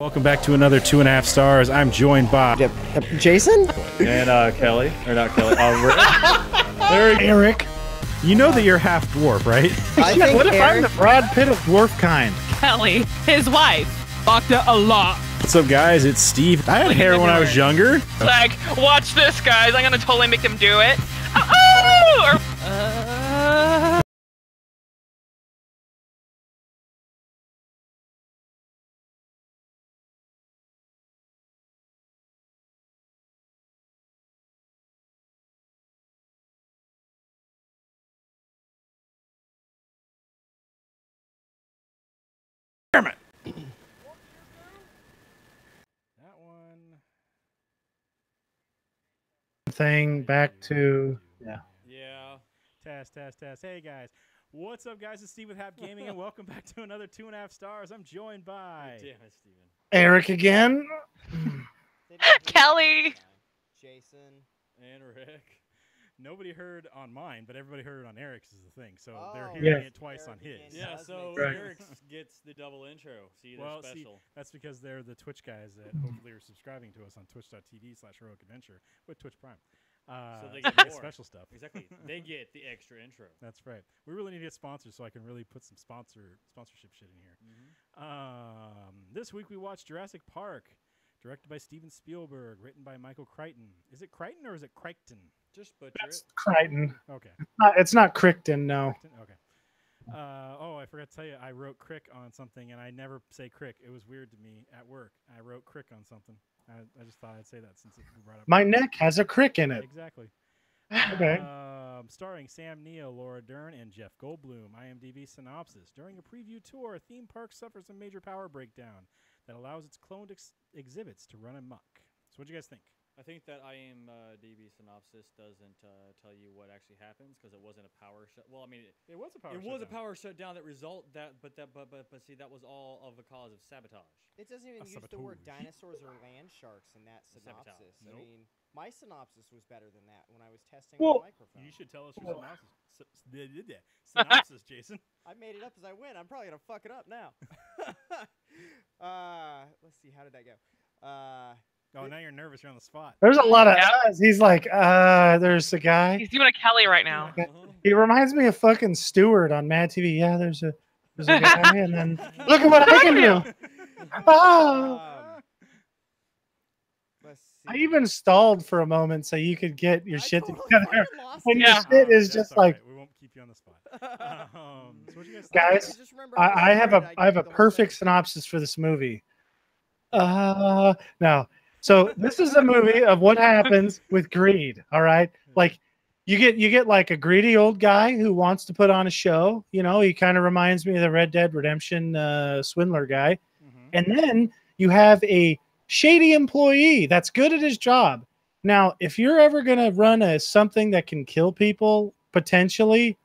Welcome back to another 2.5 stars. I'm joined by Jason and Kelly, or not Kelly. Erik. You know that you're half dwarf, right? What if I'm the Brad Pitt of dwarf kind? Kelly, his wife, fucked it a lot. What's up, guys? It's Steve. I had hair when I was younger. Like, watch this, guys. I'm gonna totally make them do it. Oh! Damn it. That one. Thing back to Yeah. Test. Hey guys, what's up, guys? It's Steve with hapgaming, and welcome back to another 2.5 stars. I'm joined by Erik again. Kelly. Jason and Rick. Nobody heard on mine, but everybody heard it on Eric's is the thing. So they're Oh, hearing yeah. it twice on his. Yeah, so Right. Erik gets the double intro. See, they're Well, special. that's because they're the Twitch guys that hopefully are subscribing to us on twitch.tv/heroicadventure with Twitch Prime. So they get more special stuff. Exactly. They get the extra intro. That's right. We really need to get sponsors so I can really put some sponsorship shit in here. This week we watched Jurassic Park, directed by Steven Spielberg, written by Michael Crichton. Is it Crichton or is it Crichton? Just butcher That's it. Crichton. Okay. It's not Crichton, no. Crichton? Okay. Oh, I forgot to tell you, I wrote crick on something, and I never say crick. It was weird to me at work. I wrote crick on something. I just thought I'd say that since it brought up. My neck has a crick in it. Exactly. Okay. Starring Sam Neill, Laura Dern, and Jeff Goldblum. IMDb synopsis. During a preview tour, a theme park suffers a major power breakdown that allows its cloned exhibits to run amok. So what do you guys think? I think that IMDb synopsis doesn't tell you what actually happens because it wasn't a power shut. Well, I mean, It was a power it was a power shutdown that result that, but see, that was all of a cause of sabotage. It doesn't even use the word dinosaurs or land sharks in that Sabotage. synopsis. I mean, my synopsis was better than that when I was testing Well, the microphone. You should tell us your synopsis, Jason. I made it up as I went. I'm probably gonna fuck it up now. Let's see. How did that go? Oh, now you're nervous. You're on the spot. There's a lot of Yep. us. He's like, there's a guy. He's doing a Kelly right now. He reminds me of fucking Stewart on Mad TV. Yeah, there's a guy, and then look at what I can do. Oh. Let's see. I even stalled for a moment so you could get your shit totally together. fucking lost And it. your shit is That's just all like, right. We won't keep you on the spot. So what do you guys think? guys, I just remember how I have started. a did the whole perfect thing. synopsis for this movie. No. So this is a movie of what happens with greed. All right. Like you get like a greedy old guy who wants to put on a show. You know, he kind of reminds me of the Red Dead Redemption swindler guy. And then you have a shady employee that's good at his job. Now, if you're ever going to run something that can kill people potentially,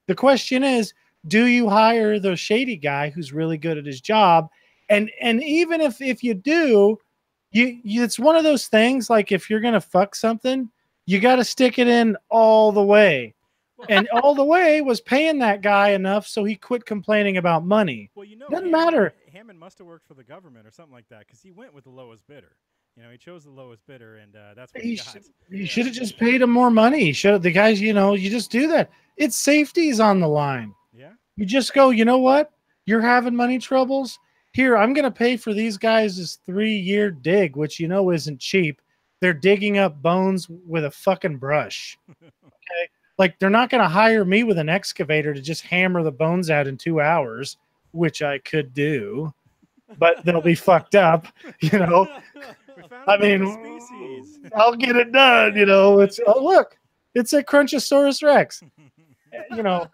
the question is, do you hire the shady guy who's really good at his job? And even if you do, it's one of those things, like if you're going to fuck something, you got to stick it in all the way. And all the way was paying that guy enough so he quit complaining about money. Well, you know, Doesn't matter. Hammond must have worked for the government or something like that because he went with the lowest bidder. You know, he chose the lowest bidder, and that's what he got. He should have just paid him more money. The guys, you know, you just do that. It's safety's on the line. Yeah. You just go, you know what? You're having money troubles. Here, I'm going to pay for these guys' 3-year dig, which you know isn't cheap. They're digging up bones with a fucking brush. Okay? Like, they're not going to hire me with an excavator to just hammer the bones out in 2 hours, which I could do, but they'll be fucked up, you know? I mean, I'll get it done, you know? It's, oh, look, it's a Crunchosaurus Rex, you know?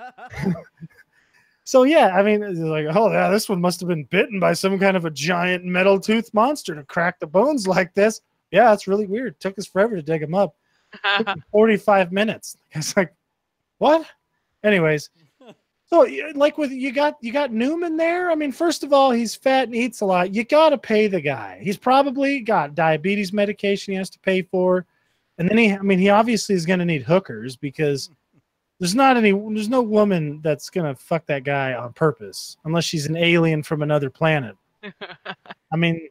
So, yeah, I mean, it's like, oh, yeah, this one must have been bitten by some kind of a giant metal tooth monster to crack the bones like this. Yeah, it's really weird. It took us forever to dig them up. 45 minutes. It's like, what? Anyways, so like with you got Newman there. I mean, first of all, he's fat and eats a lot. You got to pay the guy. He's probably got diabetes medication he has to pay for, and then he obviously is going to need hookers because there's no woman that's going to fuck that guy on purpose unless she's an alien from another planet. I mean,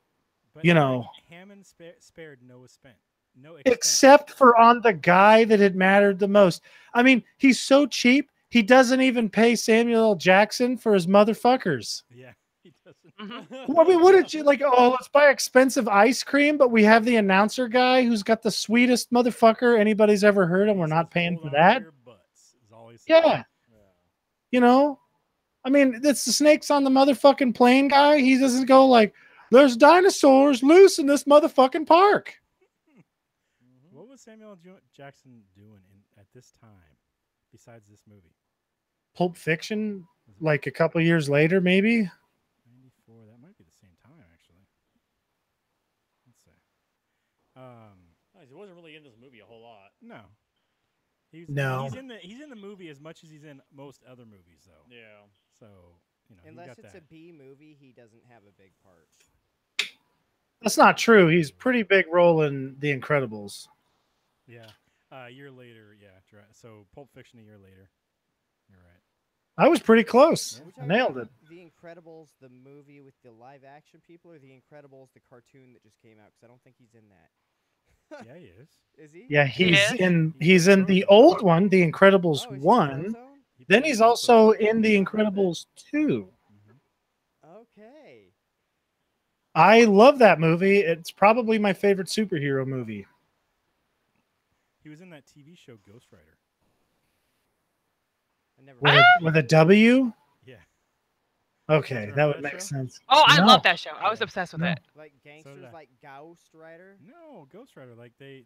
But you like, know, Hammond spared no expense. No expense. except for on the guy that had mattered the most. I mean, he's so cheap. He doesn't even pay Samuel L. Jackson for his motherfuckers. Yeah, he doesn't. Well, I mean, what did you like? Oh, let's buy expensive ice cream, but we have the announcer guy who's got the sweetest motherfucker anybody's ever heard, and we're not paying for that. Your butts is all he says. Yeah, you know, I mean, it's the snakes on the motherfucking plane guy. He doesn't go like, "There's dinosaurs loose in this motherfucking park." What was Samuel L. Jackson doing at this time besides this movie? Pulp Fiction, like a couple years later, maybe. 94. That might be the same time, actually. Let's see. He wasn't really in this movie a whole lot. No. No. He's in the movie as much as he's in most other movies, though. Yeah. So, you know, Unless he got it's that. a B movie, he doesn't have a big part. That's not true. He's pretty big role in The Incredibles. Yeah. A year later, yeah. So Pulp Fiction a year later. You're right. I was pretty close. Are we I talking nailed about it. The Incredibles, the movie with the live action people, or The Incredibles, the cartoon that just came out? Because I don't think he's in that. Yeah, he is. Is he? Yeah, he's is? he's in the old one, The Incredibles Oh, is he 1. Frozone? Then he's also in The Incredibles 2. Okay. I love that movie. It's probably my favorite superhero movie. He was in that TV show Ghost Rider. I never. With a W? Yeah. Okay, Remember that would that make show? sense. Oh, I No. love that show. I was obsessed with No. it. Like gangsters, did I. like Ghost Rider. No, Ghost Rider. Like they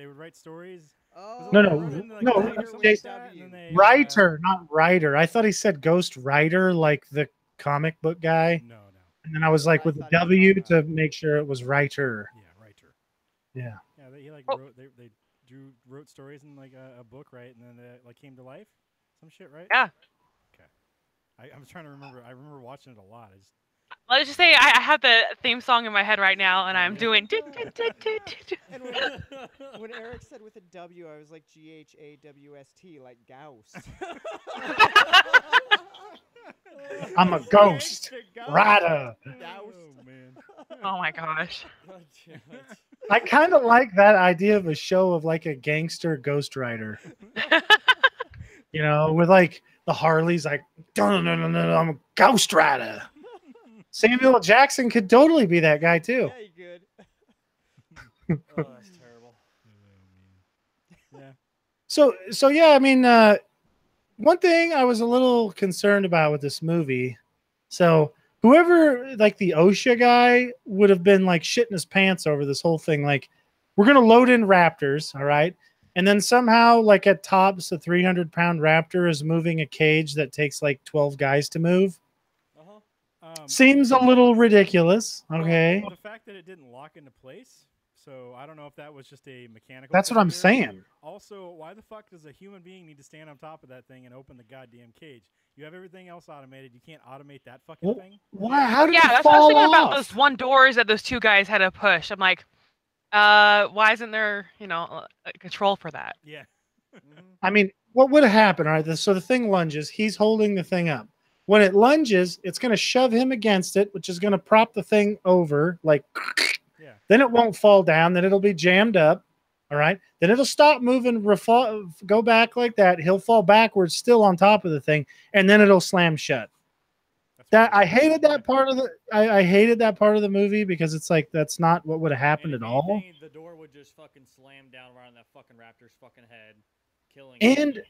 would write stories. Oh, No, no, written, like, no, Rider Rider with they- that, and then they, Writer, not writer. I thought he said Ghost Rider, like the comic book guy. No. And then I was like I with a thought he was W talking to about- make sure it was writer. Yeah, writer. Yeah. Yeah, he like Oh. wrote. They wrote stories in like a book, right? And then they like came to life. Some shit, right? Yeah. Okay. I was trying to remember. I remember watching it a lot. I just Let's just say I have the theme song in my head right now, and I'm Yeah. doing. And when Eric said with a W, I was like GHAWST, like Ghost. I'm a ghost rider. Ghost. Oh man. Oh my gosh. God damn it. I kind of like that idea of a show of like a gangster ghost rider. You know, with like the Harleys, like, no, I'm a ghost rider. Samuel L. Jackson could totally be that guy too. Yeah, you good. Oh, that's terrible. Yeah. So yeah, I mean, one thing I was a little concerned about with this movie. So whoever, like the OSHA guy, would have been like shitting his pants over this whole thing. Like, we're gonna load in raptors, all right, and then somehow, like at tops, a 300-pound raptor is moving a cage that takes like 12 guys to move. Seems a little ridiculous. Okay, Well, the fact that it didn't lock into place. So I don't know if that was just a mechanical. that's what I'm failure. saying. Also, why the fuck does a human being need to stand on top of that thing and open the goddamn cage? You have everything else automated. You can't automate that fucking Well, thing. why? How did Yeah, it that's what I was fall thinking about off? those one doors that those two guys had to push. I'm like, why isn't there, a control for that? Yeah. I mean, what would have happened? All right, so the thing lunges. He's holding the thing up. When it lunges, it's going to shove him against it, which is going to prop the thing over, like. Yeah. Then it won't fall down. Then it'll be jammed up. All right. Then it'll stop moving, go back like that. He'll fall backwards, still on top of the thing, and then it'll slam shut. That's I hated that part of the. I hated that part of the movie because it's like that's not what would have happened And at if all. anything, the door would just fucking slam down right on that fucking raptor's fucking head, killing And it.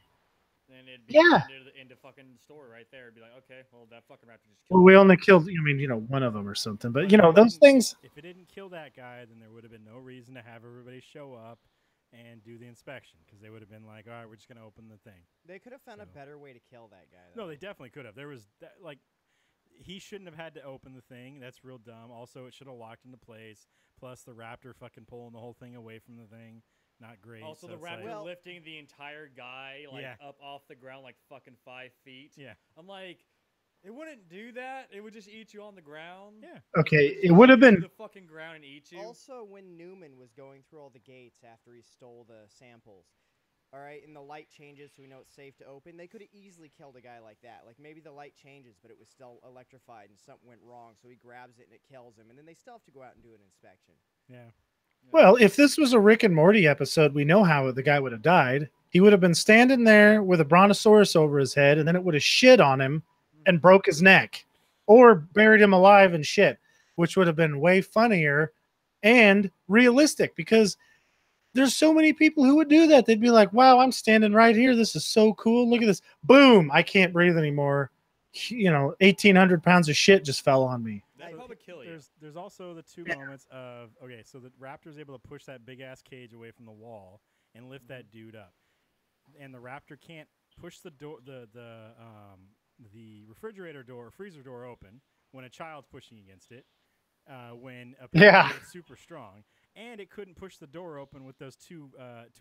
And it'd be yeah. into fucking store right there. It'd be like, okay, well, that fucking raptor just Well, killed we me. only killed. I mean, one of them or something. But But those things. If it didn't kill that guy, then there would have been no reason to have everybody show up and do the inspection because they would have been like, all right, we're just gonna open the thing. They could have found a So- better way to kill that guy. Though. No, they definitely could have. There was like, he shouldn't have had to open the thing. That's real dumb. Also, it should have locked into place. Plus, the raptor fucking pulling the whole thing away from the thing. Not great. Also, so the it's raptor like, lifting the entire guy like Yeah. up off the ground like fucking 5 feet. Yeah. I'm like, it wouldn't do that. It would just eat you on the ground. Yeah. Okay, just it would have drop you to been. the fucking ground and eat you. Also, when Newman was going through all the gates after he stole the samples, all right, and the light changes so we know it's safe to open. They could have easily killed a guy like that. Like, maybe the light changes, but it was still electrified and something went wrong, so he grabs it and it kills him, and then they still have to go out and do an inspection. Yeah. Well, if this was a Rick and Morty episode, we know how the guy would have died. He would have been standing there with a brontosaurus over his head, and then it would have shit on him and broke his neck, or buried him alive and shit, which would have been way funnier and realistic, because there's so many people who would do that. They'd be like, wow, I'm standing right here. This is so cool. Look at this. Boom. I can't breathe anymore. 1,800 pounds of shit just fell on me. That'd probably kill you. There's also the two moments of, okay, so the raptor's able to push that big-ass cage away from the wall and lift that dude up. And the raptor can't push the door, the refrigerator door, freezer door open when a child's pushing against it, when it's super strong. And it couldn't push the door open with those two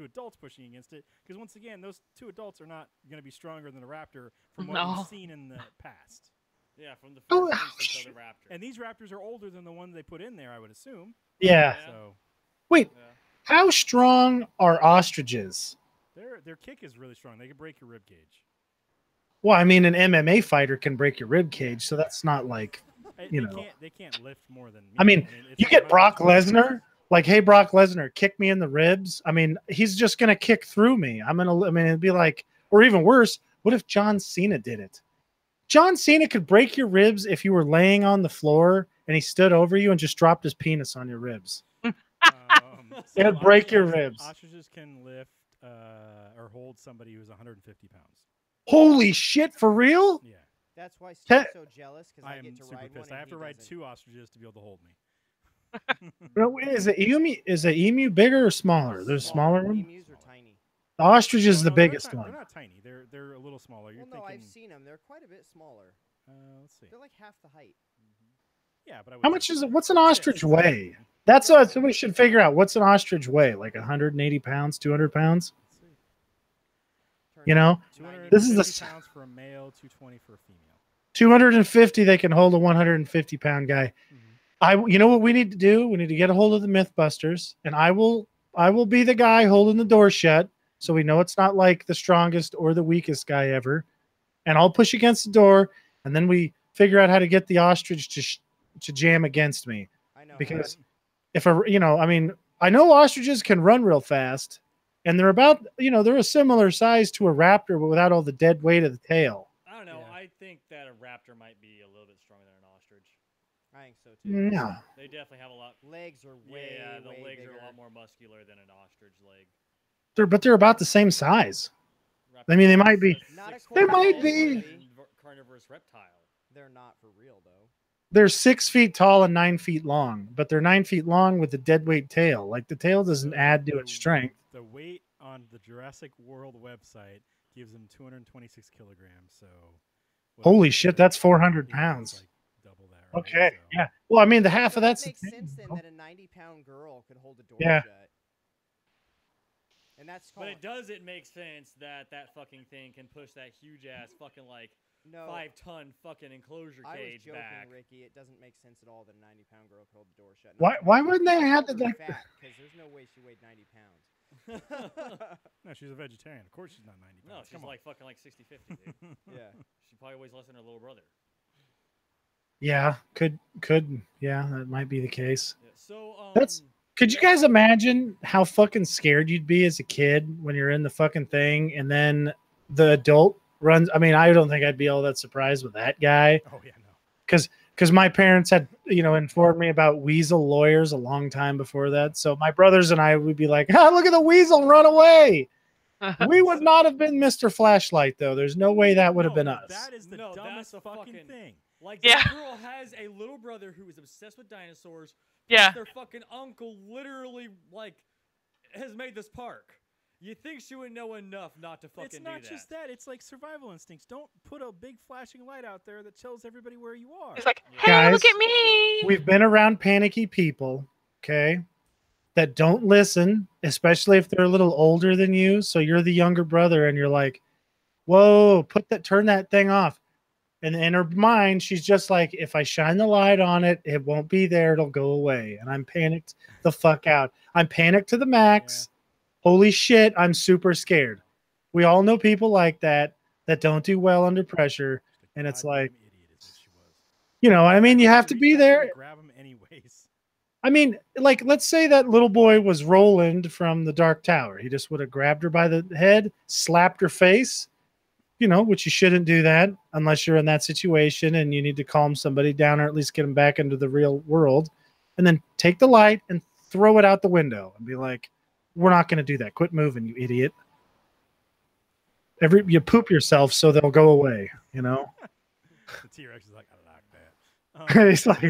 adults pushing against it, because once again, those two adults are not going to be stronger than the raptor from what we've seen in the past. Yeah, from the first instance of the raptor. And these raptors are older than the ones they put in there, I would assume. Yeah. So wait, how strong are ostriches? Their kick is really strong. They can break your rib cage. Well, I mean, an MMA fighter can break your rib cage, so that's not like, They can't lift more than me. I mean you get Brock Lesnar. Like, hey, Brock Lesnar, kick me in the ribs. I mean, he's just going to kick through me. It'd be like, or even worse, what if John Cena did it? John Cena could break your ribs if you were laying on the floor and he stood over you and just dropped his penis on your ribs. It'd break your ribs. Ostriches can lift or hold somebody who's 150 pounds. Holy shit, for real? Yeah. That's why Steve's so jealous, because I get to super ride pissed. one. I have to ride 2 ostriches to be able to hold me. Is the emu bigger or smaller? There's smaller ones. Emus are tiny. The ostrich is the biggest one. They're not tiny. They're a little smaller. You're Well, no, thinking, I've seen them. They're quite a bit smaller. let's see. They're like half the height. Yeah, but How much is it? What's an ostrich weigh? That's what we should figure out. What's an ostrich weigh? Like 180 pounds, 200 pounds? This is the pounds for a male, 220 for a female. 250. They can hold a 150 pound guy. You know what we need to do? We need to get a hold of the Mythbusters, and I will be the guy holding the door shut, so we know it's not like the strongest or the weakest guy ever. And I'll push against the door, and then we figure out how to get the ostrich to jam against me. I know. Because I know ostriches can run real fast, and they're about, they're a similar size to a raptor, but without all the dead weight of the tail. I don't know. Yeah. I think that a raptor might be a little bit stronger than an ostrich. I think so too. No. They definitely have a lot. Legs are way, the way legs bigger. are a lot more muscular than an ostrich leg. They're about the same size. I mean, they might be. Not They might according be. to Andy. Carnivorous reptile. They're not for real though. They're 6 feet tall and 9 feet long, but they're 9 feet long with a dead weight tail. Like, the tail doesn't add to its strength. The weight on the Jurassic World website gives them 226 kilograms. So, Holy shit, that's 400 pounds. Like double that. Right? Okay, So, yeah. Well, I mean, the half So of that that's. makes sense then that a 90-pound girl could hold a door Yeah. shut. And that's called But it doesn't make sense that fucking thing can push that huge ass fucking like no. 5-ton fucking enclosure I was cage joking, back. Ricky. It doesn't make sense at all that a 90-pound girl could hold the door shut. Why wouldn't they have to like? Because there's no way she weighed 90 pounds. No, she's a vegetarian. Of course, she's not 90 pounds. No, she's Come on. like fucking like 60-50, dude. Yeah. She probably weighs less than her little brother. Yeah, could yeah, that might be the case. Yeah. So Could you guys imagine how fucking scared you'd be as a kid when you're in the fucking thing and then the adult runs? I mean, I don't think I'd be all that surprised with that guy. Oh yeah, no. Because my parents had, informed me about weasel lawyers a long time before that. So my brothers and I would be like, look at the weasel, run away. We would not have been Mr. Flashlight, though. There's no way that would have been us. That is the No, dumbest that's a fucking fucking- thing. like Yeah. that girl has a little brother who is obsessed with dinosaurs. Yeah. Their fucking uncle literally like has made this park. You think she would know enough not to fucking It's do not that? just that. It's like survival instincts. Don't put a big flashing light out there that tells everybody where you are. It's like, Yeah. hey, look Guys, at me. We've been around panicky people, okay, that don't listen, especially if they're a little older than you. So you're the younger brother and you're like, whoa, turn that thing off. And in her mind, she's just like, if I shine the light on it, it won't be there. It'll go away. And I'm panicked the fuck out. I'm panicked to the max. Holy shit, I'm super scared. We all know people like that don't do well under pressure. Just a And it's goddamn like, idiot is what she was. I mean, you She have to reached be back there there. to grab him anyways. I mean, like, let's say that little boy was Roland from the Dark Tower. He just would have grabbed her by the head, slapped her face, which you shouldn't do that unless you're in that situation and you need to calm somebody down or at least get them back into the real world. And then take the light and throw it out the window and be like, we're not going to do that. Quit moving, you idiot. You poop yourself so they'll go away, The T-Rex is like, I like that. He's like,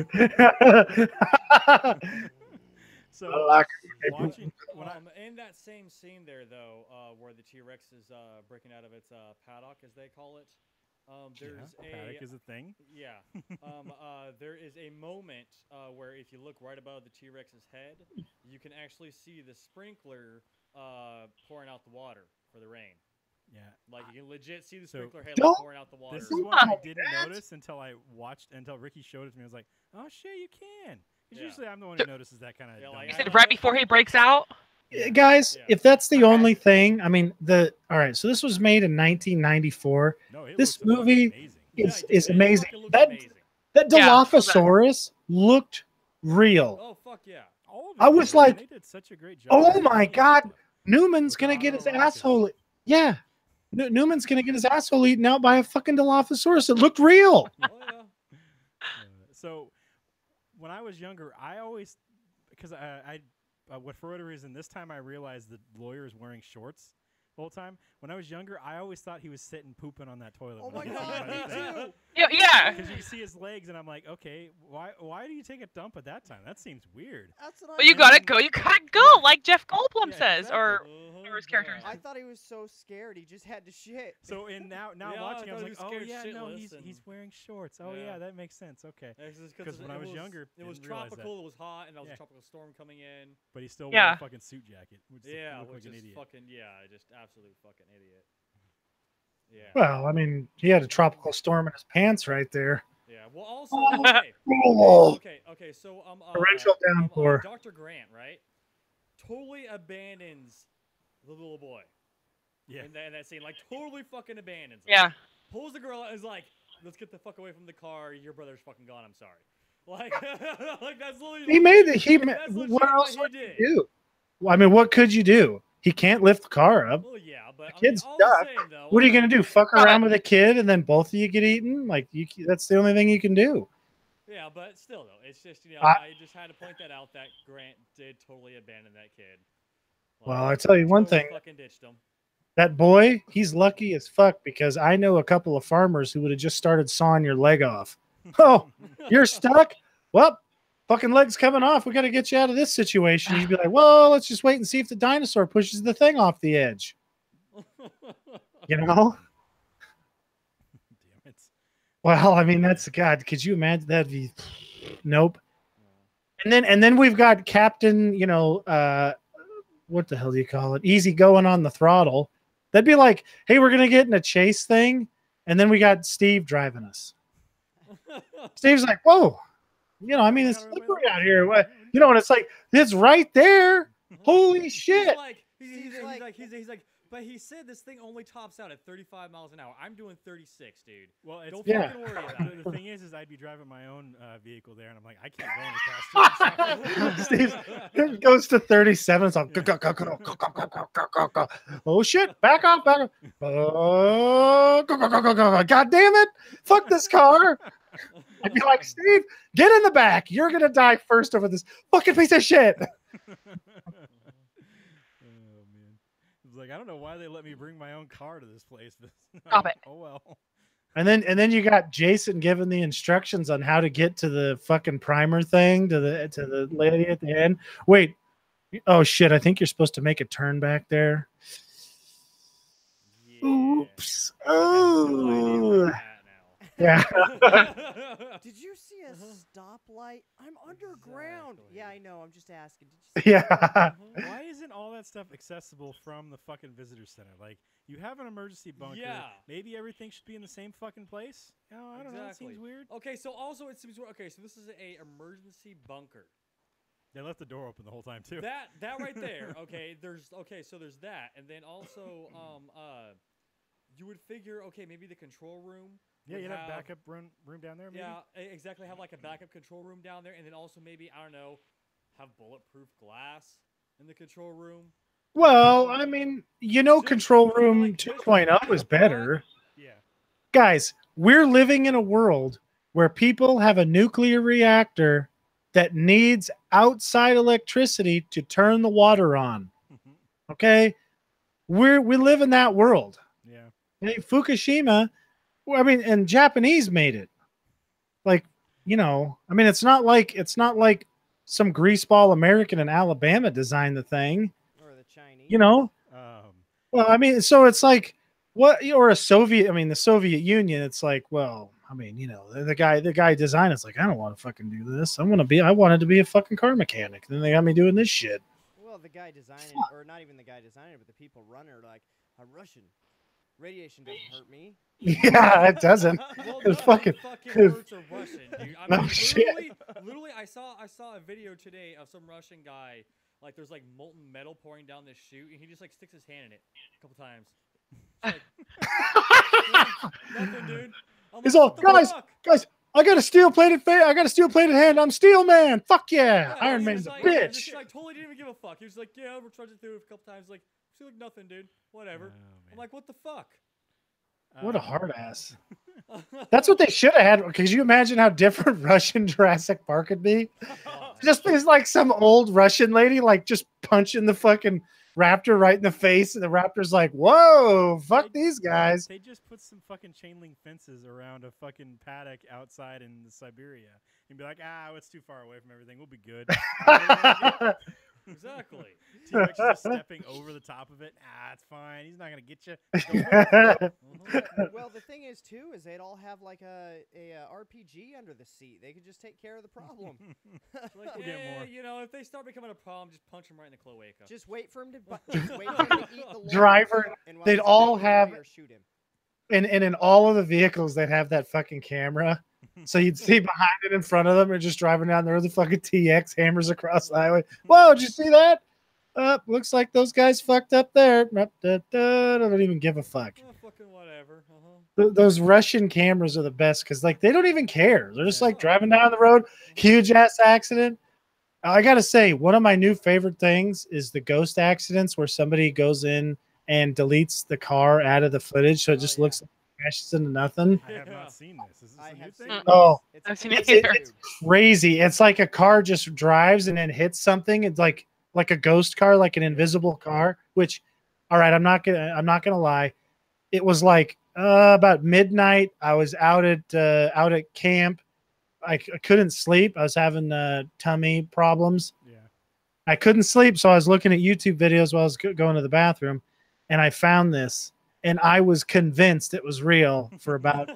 So I like it. watching when I, In that same scene there, though, where the T-Rex is breaking out of its paddock, as they call it, there's paddock is a thing. Yeah. There is a moment where if you look right above the T-Rex's head, you can actually see the sprinkler pouring out the water for the rain. Yeah, Like you can legit see the So- sprinkler head Don't- pouring out the water. this is what I didn't notice until Ricky showed it to me. I was like, oh shit, you can. Because Yeah. usually I'm the one who notices that kind of. Yeah, like, Is I it don't right know. before he breaks out? Guys, Yeah. if that's the Okay. only thing, I mean, all right, so this was made in 1994. No, it This looks movie amazing. is it amazing. fucking looks That amazing. Dilophosaurus Yeah, looked real. Oh fuck yeah! All of I it was did, man. like, they did such a great job. Oh my God, Newman's With gonna the get his Autorockets. asshole. Yeah, Newman's gonna get his asshole eaten out by a fucking Dilophosaurus. It looked real. Oh yeah. So when I was younger, I always because for whatever reason this time I realized the lawyer is wearing shorts the whole time. When I was younger, I always thought he was sitting pooping on that toilet. Oh my God, me too. Yeah. Because you see his legs, and I'm like, okay, why do you take a dump at that time? That seems weird. That's what But you I gotta mean. go. You gotta go, Yeah. like Jeff Goldblum Yeah, says, exactly. or whatever his character is. I thought he was so scared he just had to shit. So now Yeah, watching, I I was thought like, he oh was yeah, scared no, shitless he's and- wearing shorts. Oh yeah, Yeah. that makes sense. Okay, Because when I was younger, it was didn't realize that. tropical. It was hot, and there was Yeah. a tropical storm coming in. but he still wore Yeah. a fucking suit jacket. Which Yeah, looked which like an is idiot. fucking just absolute fucking idiot. Yeah. Well, I mean, he had a tropical storm in his pants right there. Yeah. Well, also okay. Oh, Okay. So Torrential downpour. Dr. Grant, right? Totally abandons the little boy. Yeah. In that scene, like totally fucking abandons him. Yeah. Pulls the girl out and is like, "Let's get the fuck away from the car. Your brother's fucking gone. I'm sorry." Like, like that's literally. he made the That's what legit else what would he you did. do? Well, I mean, what could you do? He can't lift the car up. Well, yeah, but The kid's all stuck. I'm saying, though, What are you gonna do? Fuck No, around with a kid and then both of you get eaten? Like that's the only thing you can do. Yeah, but still though, it's just I- I just had to point that out that Grant did totally abandon that kid. Well, I tell you one totally thing. fucking ditched him. That boy, he's lucky as fuck because I know a couple of farmers who would have just started sawing your leg off. Oh, you're stuck? Well, fucking leg's coming off. We got to get you out of this situation. You'd be like, well, let's just wait and see if the dinosaur pushes the thing off the edge. You know? Damn it. Well, I mean, that's God. Could you imagine that'd be nope. And then we've got Captain, what the hell do you call it? Easy going on the throttle. That'd be like, hey, we're gonna get in a chase thing, and then we got Steve driving us. Steve's like, whoa, I mean, it's slippery out here. What, and it's like, it's right there. Holy shit. He's Steve's like, but he said this thing only tops out at 35 miles an hour. I'm doing 36, dude. Well, it's Don't Yeah. fucking worry about it. the thing is I'd be driving my own vehicle there, and I'm like, I can't go any faster. Steve goes to 37. It's all, oh shit, back off. God damn it. Fuck this car. I'd be like, Steve, get in the back. You're going to die first over this fucking piece of shit. Oh man, it's like I don't know why they let me bring my own car to this place. Stop it. Oh well. And then you got Jason giving the instructions on how to get to the fucking primer thing to the lady at the end. Wait. Oh shit, I think you're supposed to make a turn back there. Yeah. Oops. I have no idea where Oh. I'm at Yeah. now. Did you see a stoplight? I'm underground. Exactly. Yeah, I know. I'm just asking. Did you see Yeah. Why isn't all that stuff accessible from the fucking visitor center? Like, you have an emergency bunker. Yeah. Maybe everything should be in the same fucking place. I don't know. It Exactly. seems weird. Okay, so also it seems okay. So this is a emergency bunker. They left the door open the whole time too. That right there. Okay, so there's that, and then also you would figure maybe the control room. Yeah, you'd have backup room down there. Maybe? Yeah, exactly. Have like a backup control room down there, and then also maybe I don't know, have bulletproof glass in the control room. Well, I mean, control room 2.0 is better. Yeah. Guys, we're living in a world where people have a nuclear reactor that needs outside electricity to turn the water on. Okay? We live in that world. Yeah. Hey, Fukushima, and Japanese made it. Like, it's not like some greaseball American in Alabama designed the thing. Or the Chinese. Well, so it's like what, or a Soviet, the Soviet Union, it's like, well, the guy designed it's like, I don't want to fucking do this. I wanted to be a fucking car mechanic. Then they got me doing this shit. Well, the guy designing, or not even the guy designing it, but the people running are like, I'm Russian. Radiation doesn't hurt me. Yeah, it doesn't. Well, It fucking hurts a Russian, dude. I mean, shit. literally, I saw a video today of some Russian guy. Like, there's like molten metal pouring down this chute, and he just like sticks his hand in it a couple times. Nothing, dude. He's all, guys, I got a steel-plated hand. I'm Steel Man. Fuck yeah. Iron Man's a bitch. He like totally didn't even give a fuck. He was like, yeah, we're trudging through it a couple times. Like, see, like nothing, dude. Whatever. I'm like, what the fuck? What a hard ass. That's what they should have had. Could you imagine how different Russian Jurassic Park would be? Just there's like some old Russian lady like just punching the fucking raptor right in the face, and the raptor's like, whoa, fuck these guys. They just put some fucking chain link fences around a fucking paddock outside in Siberia and be like, it's too far away from everything. We'll be good. Exactly. T-Rex is just stepping over the top of it. It's fine. He's not gonna get you. Well, the thing is too is they'd all have like a RPG under the seat. They could just take care of the problem. Like, We'll get more. If they start becoming a problem, just punch him right in the cloaca. Just wait for him to eat the Driver. and while They'd he's all eating, have, or shoot him. and in all of the vehicles, they'd have that fucking camera. So you'd see behind it, in front of them, or just driving down there, the fucking TX hammers across the highway. Whoa, did you see that? Looks like those guys fucked up there. I don't even give a fuck. Fucking whatever. Those Russian cameras are the best because, like, they don't even care. They're just like driving down the road, huge ass accident. I gotta say, one of my new favorite things is the ghost accidents where somebody goes in and deletes the car out of the footage, so it just looks like it crashes into nothing. I have not seen this. Is this a new thing? Oh, I've seen it either. it's crazy. It's like a car just drives and then hits something. It's like a ghost car, like an invisible car. Which, all right, I'm not gonna lie. It was like about midnight. I was out at camp. I couldn't sleep. I was having tummy problems. Yeah. I couldn't sleep, so I was looking at YouTube videos while I was going to the bathroom, and I found this, and I was convinced it was real for about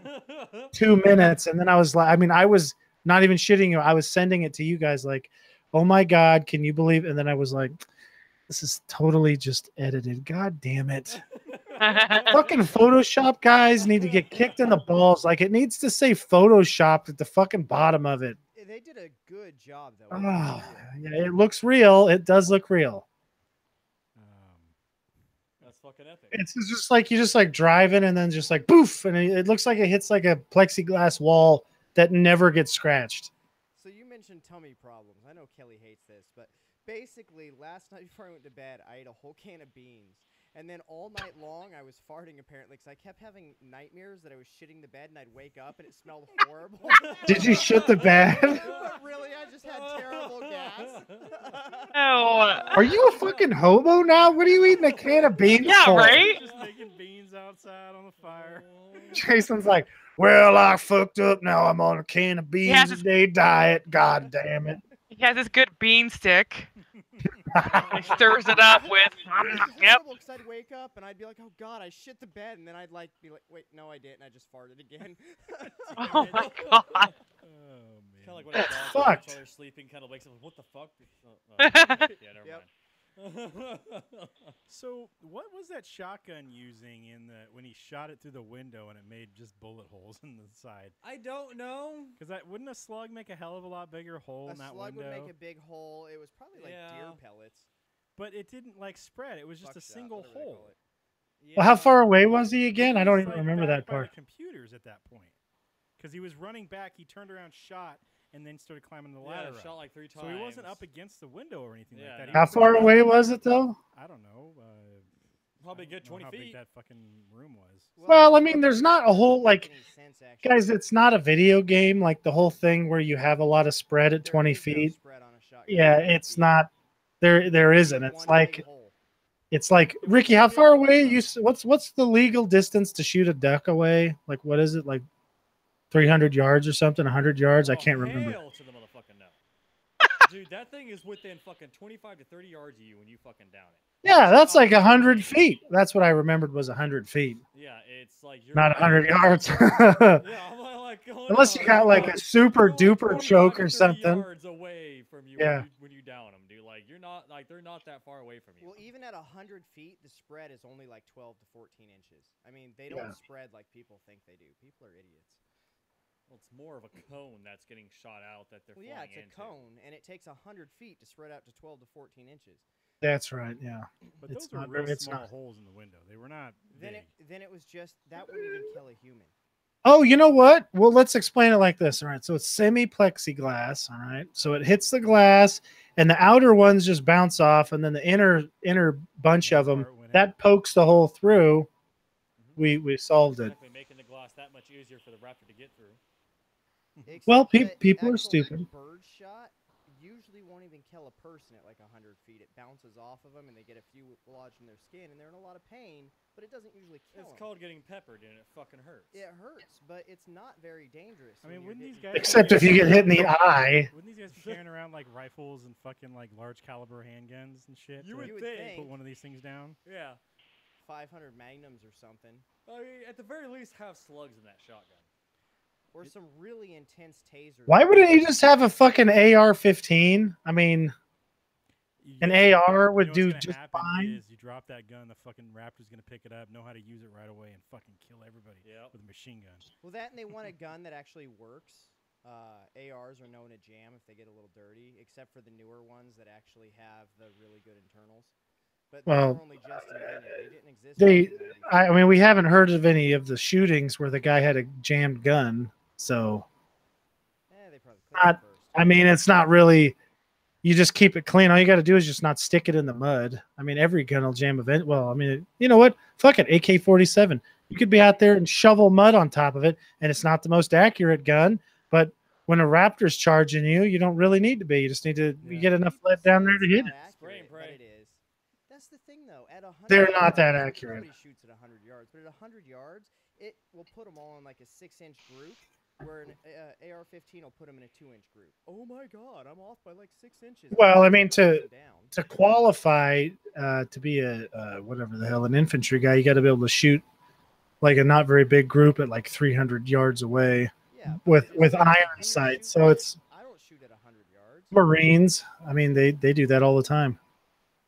2 minutes, and then I was like, I was not even shitting you. I was sending it to you guys like, oh my God, can you believe? And then I was like, this is totally just edited. God damn it. Fucking Photoshop guys need to get kicked in the balls. Like, it needs to say Photoshopped at the fucking bottom of it. They did a good job, though. Oh, yeah, it looks real. It does look real. That's fucking epic. It's just like you just like driving and then just like poof, and it looks like it hits like a plexiglass wall that never gets scratched. So you mentioned tummy problems. I know Kelly hates this, but basically last night before I went to bed, I ate a whole can of beans. And then all night long, I was farting, apparently, because I kept having nightmares that I was shitting the bed, and I'd wake up, and it smelled horrible. Did you shit the bed? But really, I just had terrible gas. Oh. Are you a fucking hobo now? What are you eating a can of beans Yeah, for? right? Just making beans outside on the fire. Jason's like, well, I fucked up. Now I'm on a can of beans Yeah, a day diet. God damn it. He has this good bean stick. He stirs it up with. Yep. Because I'd wake up, and I'd be like, oh, God, I shit the bed. And then I'd be like, wait, no, I didn't. I just farted again. Oh my God. Oh, man. Kind of like when a dog Fucked. while they're sleeping, kind of wakes up. What the fuck? Yeah, never Yep. mind. So, what was that shotgun using when he shot it through the window and it made just bullet holes in the side? I don't know. Because wouldn't a slug make a hell of a lot bigger hole in that slug window? would make a big hole. It was probably like deer pellets. But it didn't like spread. It was just a single hole. Yeah. Well, how far away was he again? He I don't was, even like, remember back that by part. the computers at that point, because he was running back. He turned around, shot, and then started climbing the ladder. Yeah, shot up. like 3 times. So he wasn't up against the window or anything like that. He How was far pretty away close. was it though? I don't know. Probably I good don't know 20 how feet. big that fucking room was. Well, I mean, there's not a whole like, Any sense, actually. guys. It's not a video game like the whole thing where you have a lot of spread at There 20 is no feet. spread on a shotgun Yeah, at 20 it's feet. not. There isn't. One It's big like hole. Ricky. How far away? What's the legal distance to shoot a duck away? Like what is it like? 300 yards or something? 100 yards? I can't remember. Hell to the motherfucking no. Dude, that thing is within fucking 25 to 30 yards of you when you fucking down it. Yeah, that's like 100 feet. That's what I remembered was 100 feet, Yeah, it's like you're not 100 yards. Yeah, I'm like going Unless you got like a super duper choke or something. Yards away from you, Yeah. when you down them, dude. Like you're not like they're not that far away from you. Well, even at 100 feet, the spread is only like 12 to 14 inches. I mean, they don't spread like people think they do. People are idiots. Well, it's more of a cone that's getting shot out that they're Well, flying yeah, it's a cone, and it takes 100 feet to spread out to 12 to 14 inches. That's right. Yeah. But It's those were not- real it's small not. holes in the window. They were not Then big. it was just that wouldn't even kill a human. Oh, you know what? Well, let's explain it like this. All right. So it's semi plexiglass. All right. So it hits the glass, and the outer ones just bounce off, and then the inner bunch of them part went that pokes the hole through. We solved it. Definitely making the glass that much easier for the raptor to get through. Well, Except that people are actual stupid. Bird shot usually won't even kill a person at like 100 feet. It bounces off of them, and they get a few lodged in their skin, and they're in a lot of pain. But it doesn't usually kill It's them. called getting peppered, and it fucking hurts. It hurts, but it's not very dangerous. I mean, when you're wouldn't these getting- guys? Except if you get hit in the eye. Wouldn't these guys be carrying around like rifles and fucking like large caliber handguns and shit? You to would You would think. think. put one of these things down. Yeah. 500 magnums or something, I mean, at the very least, have slugs in that shotgun. or some really intense tasers. Why wouldn't you just have a fucking AR-15? I mean, an AR would do what's just gonna happen fine. Is you drop that gun, the fucking raptor's gonna pick it up, know how to use it right away, and fucking kill everybody Yep. with a machine gun. Well, that and they want a gun that actually works. ARs are known to jam if they get a little dirty, except for the newer ones that actually have the really good internals. But they Well, were only just invented. They didn't exist. They, in the 90s. I mean, we haven't heard of any of the shootings where the guy had a jammed gun. So, They probably cleaned not- it first. I mean, it's not really. You just keep it clean. All you got to do is just not stick it in the mud. I mean, every gun will jam event. Well, I mean, you know what? Fuck it. AK-47. You could be out there and shovel mud on top of it, and it's not the most accurate gun. But when a raptor's charging you, you don't really need to be. You just need to Yeah. get enough lead down there to It's hit not it. Spray and accurate, but pray. it is. That's the thing, though. At 100 They're not that yards, accurate. Nobody shoots at 100 yards, but at 100 yards, it will put them all in like a 6-inch group, where an AR-15 will put them in a 2-inch group. Oh my God, I'm off by like 6 inches. Well, I mean, Down. to qualify to be a whatever the hell an infantry guy, you got to be able to shoot like a not very big group at like 300 yards away Yeah, but with it's like, iron when you sights. shoot- So it's I don't shoot at 100 yards. Marines. I mean, they do that all the time.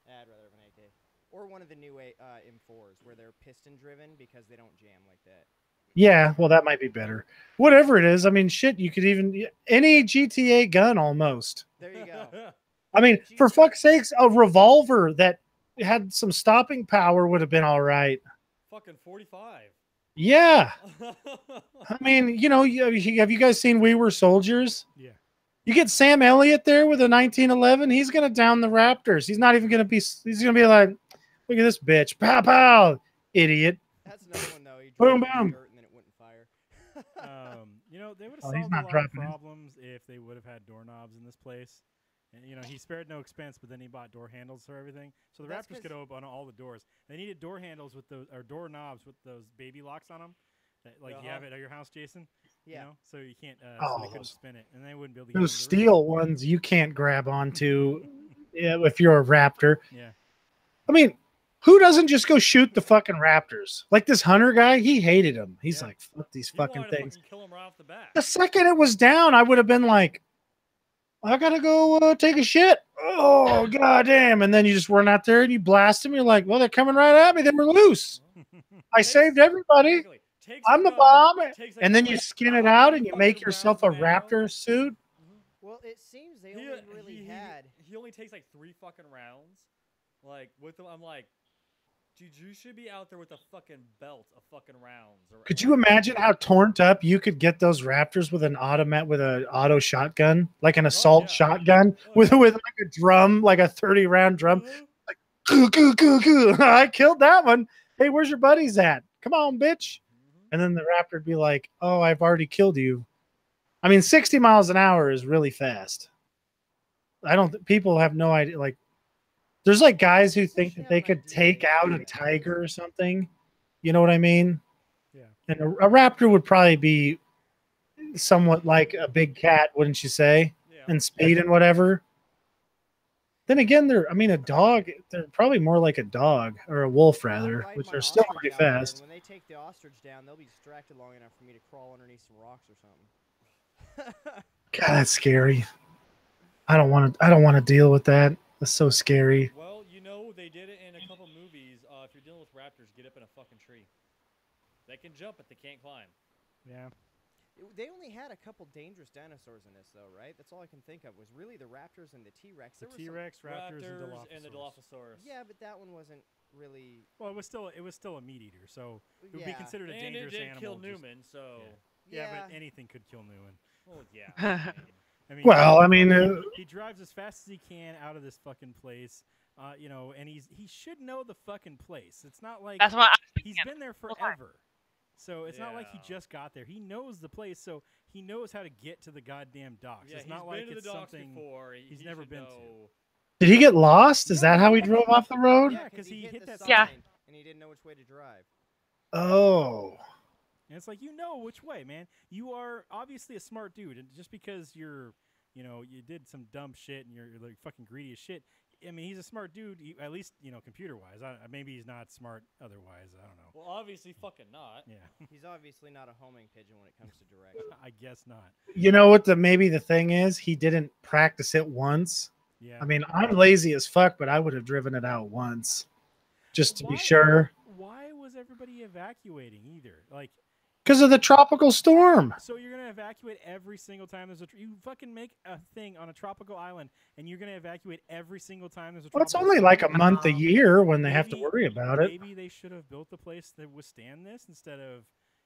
I'd rather have an AK. Or one of the new M4s where they're piston driven because they don't jam like that. Yeah, well, that might be better. Whatever it is, I mean, shit, you could even any GTA gun almost. There you go. I mean, for fuck's sakes, a revolver that had some stopping power would have been all right. Fucking 45. Yeah, I mean, you know, have you guys seen We Were Soldiers? Yeah. You get Sam Elliott there with a 1911, he's gonna down the Raptors. He's not even gonna be. He's gonna be like, look at this bitch, pow pow, idiot. That's another one though. You Boom, drop it in boom. dirt and then it wouldn't fire. You know, they would have Oh, he's solved a not lot of dropping it. problems if they would have had doorknobs in this place. And, you know, he spared no expense, but then he bought door handles for everything. So the That's Raptors could 'cause- open all the doors. They needed door handles with those, or door knobs with those baby locks on them. That, like you have it at your house, Jason. Yeah. You know, so you can't. So Oh, they couldn't those- spin it, and they wouldn't be able to. Those get into the room. steel ones you can't grab onto if you're a Raptor. Yeah. I mean, who doesn't just go shoot the fucking Raptors? Like this Hunter guy, he hated them. He's Yeah. like, fuck these You fucking wanted to things. fucking kill him right off the bat. The second it was down, I would have been like, I gotta go take a shit. Oh goddamn! And then you just run out there and you blast them. You're like, well, they're coming right at me. They were loose. I saved everybody. Exactly. Takes I'm a the gun, bomb. takes a And then gun, you skin how it out many and you make fucking yourself a rounds down? raptor suit. Well, it seems they only really had. He only takes like 3 fucking rounds. Like with them, I'm like, dude, you should be out there with a fucking belt of fucking rounds. Or, Could you imagine how torn up you could get those raptors with an auto shotgun, like an assault yeah. shotgun Oh, with yeah. like a drum, like a 30-round drum? Uh-huh. Goo, goo, goo, goo. I killed that one. Hey, where's your buddies at? Come on, bitch. Mhm. And then the raptor would be like, oh, I've already killed you. I mean, 60 miles an hour is really fast. People have no idea. Like, there's like guys who think that they could take out a tiger or something. You know what I mean? Yeah. And a raptor would probably be somewhat like a big cat, wouldn't you say? Yeah. And speed and whatever. Then again, a dog, they're probably more like a dog or a wolf, rather, I'll ride which my are still ostrich pretty out there, fast. and when they take the ostrich down, they'll be distracted long enough for me to crawl underneath some rocks or something. God, that's scary. I don't want to deal with that. That's so scary. Well, you know they did it in a couple movies. If you're dealing with raptors, get up in a fucking tree. They can jump, but they can't climb. Yeah. They only had a couple dangerous dinosaurs in this, though, right? That's all I can think of was really the raptors and the T-Rex. The There was some- T-Rex, raptors, and the Dilophosaurus. Yeah, but that one wasn't really. Well, it was still a meat eater, so it would be considered a And dangerous it did animal. kill just- Newman, so Yeah, but anything could kill Newman. well, yeah. I mean, Well, I mean, he drives as fast as he can out of this fucking place. And he should know the fucking place. It's not like That's what he's been there whole time. forever. So it's not like he Yeah. just got there. He knows the place, so he knows how to get to the goddamn docks. Yeah, it's he's not been like to the it's docks something before. he's never should been to. know. did he get lost? Is that how he drove off the road? Yeah, 'cause he hit the that sign, Yeah. and he didn't know which way to drive. Oh. And it's like, you know which way, man. You are obviously a smart dude, and just because you did some dumb shit and you're like fucking greedy as shit. I mean, he's a smart dude, at least computer-wise. Maybe he's not smart otherwise. I don't know. Well, obviously, fucking not. Yeah, He's obviously not a homing pigeon when it comes to direction. I guess not. You know what maybe the thing is? He didn't practice it once. Yeah. I mean, I'm lazy as fuck, but I would have driven it out once just to be Why- sure. Why was everybody evacuating either? Like, Because of the tropical storm. so you're gonna evacuate every single time there's you fucking make a thing on a tropical island, and you're gonna evacuate every single time there's a. Well, it's tropical only storm? like a month a year when they have to Maybe- worry about it. Maybe they should have built the place to withstand this instead of,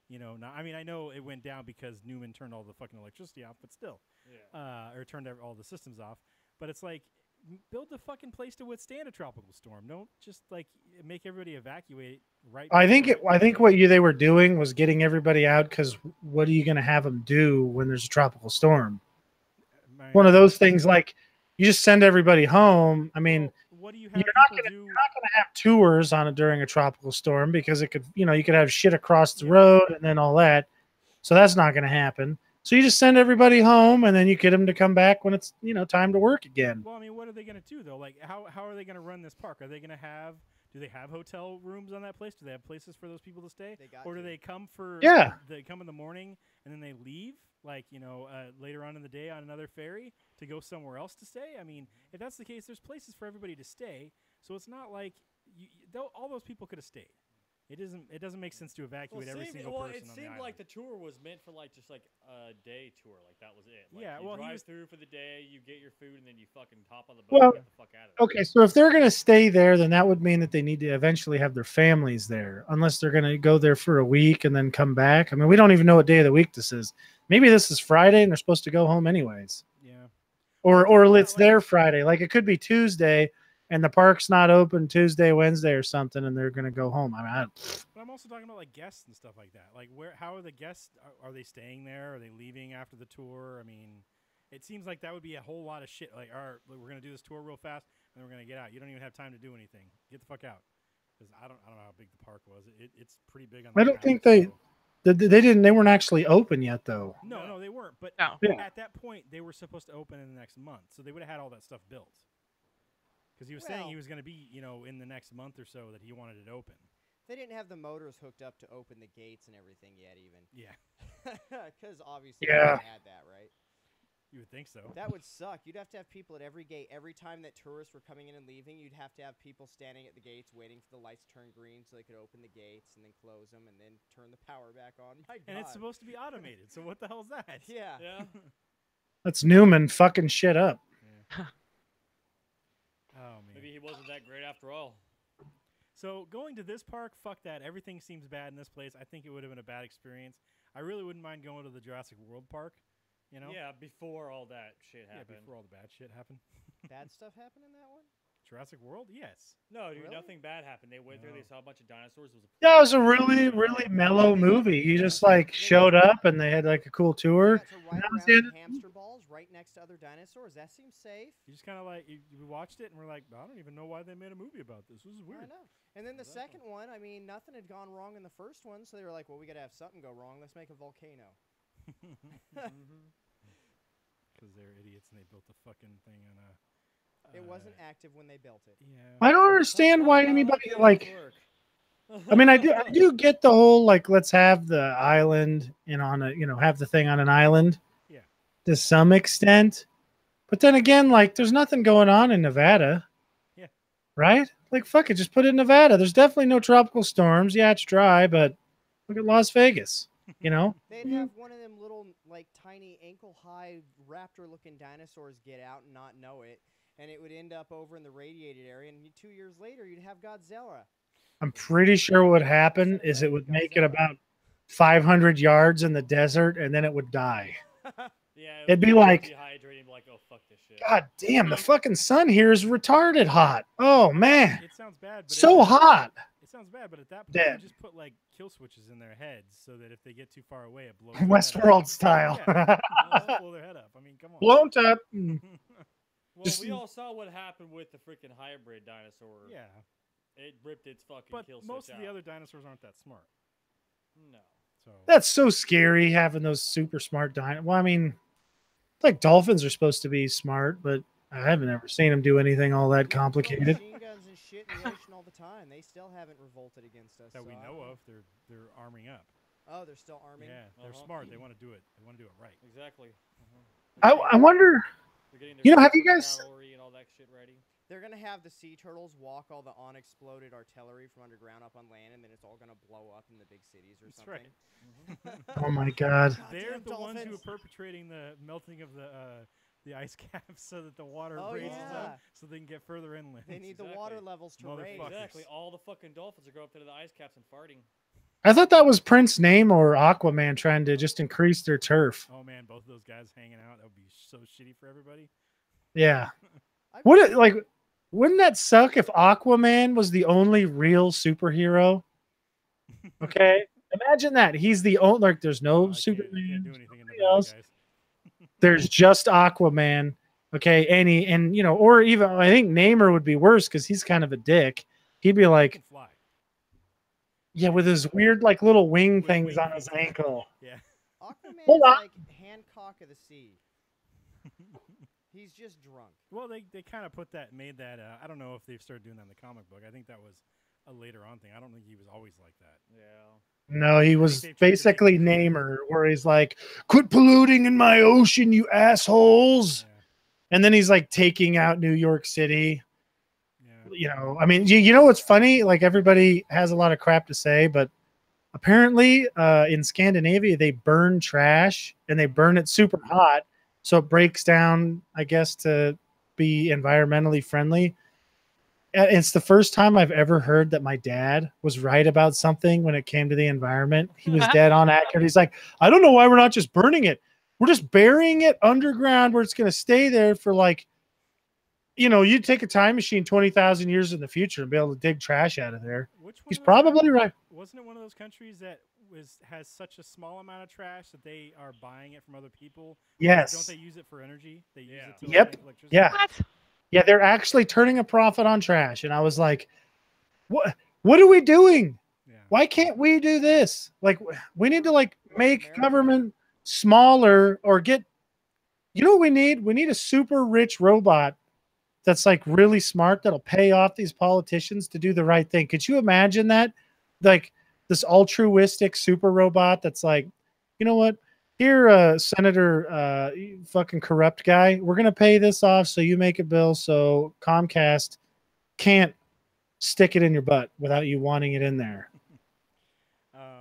not. I mean, I know it went down because Newman turned all the fucking electricity off, but still, Yeah. or turned all the systems off. But it's like, build the fucking place to withstand a tropical storm. Don't just like make everybody evacuate right. I think before what they were doing was getting everybody out because what are you going to have them do when there's a tropical storm? One of those things like you just send everybody home. I mean, well, what do you have you're not people going do? to have tours on it during a tropical storm because it could, you could have shit across the road and then all that. So that's not going to happen. So you just send everybody home and then you get them to come back when it's, time to work again. Well, I mean, what are they going to do though? Like, how are they going to run this park? Are they going to have? Do they have hotel rooms on that place? Do they have places for those people to stay? Or do they come for? Yeah. They come in the morning and then they leave, like later on in the day on another ferry to go somewhere else to stay. I mean, if that's the case, there's places for everybody to stay. So it's not like all those people could have stayed. It doesn't make sense to evacuate every single person it on the seemed island. like the tour was meant for just like a day tour, like that was it. Like, Yeah, you well, he drive was- through for the day, you get your food, and then you fucking hop on the boat and get the fuck out of there. Okay, so if they're going to stay there, then that would mean that they need to eventually have their families there, unless they're going to go there for a week and then come back. I mean, we don't even know what day of the week this is. Maybe this is Friday and they're supposed to go home anyways. Yeah. Or it's their Friday. Like it could be Tuesday and the park's not open Tuesday, Wednesday or something, and they're going to go home. I mean, But I'm also talking about like guests and stuff like that. Like how are the guests? Are they staying there? Are they leaving after the tour? I mean, it seems like that would be a whole lot of shit. Like, all right, we're gonna do this tour real fast, and then we're gonna get out. You don't even have time to do anything. Get the fuck out. Because I don't know how big the park was. It's pretty big on. I don't think they weren't actually open yet though. No, they weren't. But No. at that point, they were supposed to open in the next month, so they would have had all that stuff built. Because he was saying he was going to be, in the next month or so that he wanted it open. They didn't have the motors hooked up to open the gates and everything yet, even. Yeah. Because obviously Yeah. they had that, right? You would think so. That would suck. You'd have to have people at every gate. Every time that tourists were coming in and leaving, you'd have to have people standing at the gates waiting for the lights to turn green so they could open the gates and then close them and then turn the power back on. My God. And it's supposed to be automated, so what the hell's that? Yeah. Yeah. That's Newman fucking shit up. Yeah. Oh, man. Maybe he wasn't that great after all. So going to this park, fuck that. Everything seems bad in this place. I think it would have been a bad experience. I really wouldn't mind going to the Jurassic World Park. You know? Yeah, before all that shit happened. Yeah, before all the bad shit happened. Bad stuff happened in that one? Jurassic World? Yes. No, dude, Really? nothing bad happened. They went there, No. they saw a bunch of dinosaurs. It was a Yeah, it was a really, really mellow movie. You just like showed up and they had like a cool You tour. got to ride That was around it. in hamster balls right next to other dinosaurs. That seems safe. You just kind of like, you watched it and we're like, I don't even know why they made a movie about this. This is I weird. know. And then the second one, I mean, nothing had gone wrong in the first one, so they were like, well, we got to have something go wrong. Let's make a volcano. Because they're idiots and they built the fucking thing on a... It wasn't active when they built it. Yeah. I don't understand why anybody How like. does work? I mean, I do get the whole like, let's have the island and on a, have the thing on an island. Yeah. To some extent, but then again, like, there's nothing going on in Nevada. Yeah. Right? Like, fuck it, just put it in Nevada. There's definitely no tropical storms. Yeah, it's dry, but look at Las Vegas. You know? They'd have one of them little, like, tiny ankle-high raptor-looking dinosaurs get out and not know it, and it would end up over in the radiated area, and 2 years later, you'd have Godzilla. I'm pretty sure what would happen is it would make it about 500 yards in the desert, and then it would die. Yeah, It'd be like- dehydrating, like, oh fuck this shit. God damn, the fucking sun here is retarded hot. Oh man, It sounds bad, but so hot. It sounds bad, but at that point, Dead. you just put like kill switches in their heads so that if they get too far away, it blows. Westworld style. Yeah. Just blow their head up. I mean, come on. Blown up. Well, Just- we all saw what happened with the freaking hybrid dinosaur. Yeah, It ripped its fucking but kill switch most of the out. other dinosaurs aren't that smart. No. So That's so scary having those super smart dinosaurs. Well, I mean, like dolphins are supposed to be smart, but I haven't ever seen them do anything all that complicated. Machine guns and shit in the ocean all the time. They still haven't revolted against us. that we so I know don't of, they're arming up. Oh, they're still arming? Yeah, they're Uh-huh. smart. They want to do it. They want to do it right. Exactly. I wonder. They're getting their You know, have you super guys- cavalry and all that shit ready. They're going to have the sea turtles walk all the unexploded artillery from underground up on land, and then it's all going to blow up in the big cities or That's something. right. Oh my God. They're Goddamn the ones who are dolphins. perpetrating the melting of the ice caps so that the water Oh, raises yeah. up so they can get further inland. They need the water Exactly. levels to raise. Motherfuckers. Exactly. All the fucking dolphins are going up to the ice caps and farting. I thought that was Prince Name or Aquaman trying to just increase their turf. Oh man, both of those guys hanging out, that would be so shitty for everybody. Yeah. I- Wouldn't that suck if Aquaman was the only real superhero? Okay. Imagine that. He's the only, like, there's no I can't Superman. do anything in nobody Nevada, else. guys. There's just Aquaman. Okay. Or even, I think Namor would be worse because he's kind of a dick. He'd be He like, can fly. yeah, with his weird, like, little wing With things wing on his things. ankle. Yeah. Aquaman Hold is on. like Hancock of the sea. He's just drunk. Well, they kind of made that. I don't know if they've started doing that in the comic book. I think that was a later on thing. I don't think he was always like that. Yeah. No, he was they've tried to make basically him- Namor, where he's like, quit polluting in my ocean, you assholes. Yeah. And then he's like taking out New York City. Yeah. You know, I mean, you know what's funny? Like, everybody has a lot of crap to say, but apparently in Scandinavia, they burn trash and they burn it super hot. So it breaks down, I guess, to be environmentally friendly. And it's the first time I've ever heard that my dad was right about something when it came to the environment. He was dead on accurate. He's like, I don't know why we're not just burning it. We're just burying it underground where it's going to stay there for, like, you know, you take a time machine 20,000 years in the future and be able to dig trash out of there. Which one He's was probably that? right. Wasn't it one of those countries that has such a small amount of trash that they are buying it from other people? Yes. Don't they use it for energy? They use Yeah. it to Yep. make electricity? Yeah. What? Yeah, they're actually turning a profit on trash. And I was like, what are we doing? Yeah. Why can't we do this? Like, we need to, like, make America. government smaller or get, you know what we need? We need a super rich robot that's, like, really smart that'll pay off these politicians to do the right thing. Could you imagine that? Like, this altruistic super robot that's like, you know what? here, Senator, you fucking corrupt guy, we're going to pay this off so you make a bill so Comcast can't stick it in your butt without you wanting it in there.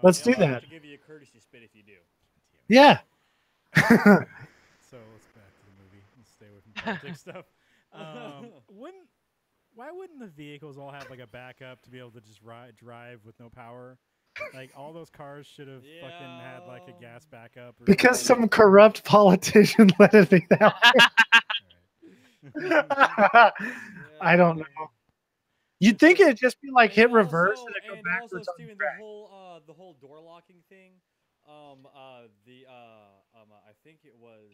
Let's They'll do have that. to give you a courtesy spit if you do. Yeah. So let's back to the movie and stay away from politics stuff. Why wouldn't the vehicles all have like a backup to be able to just drive with no power? Like all those cars should have fucking had like a gas backup. Or Because something. some corrupt politician let it be that way. I don't know. You'd think it'd just be like hit reverse and it'd go backwards on the Steven, track. the whole door locking thing. I think it was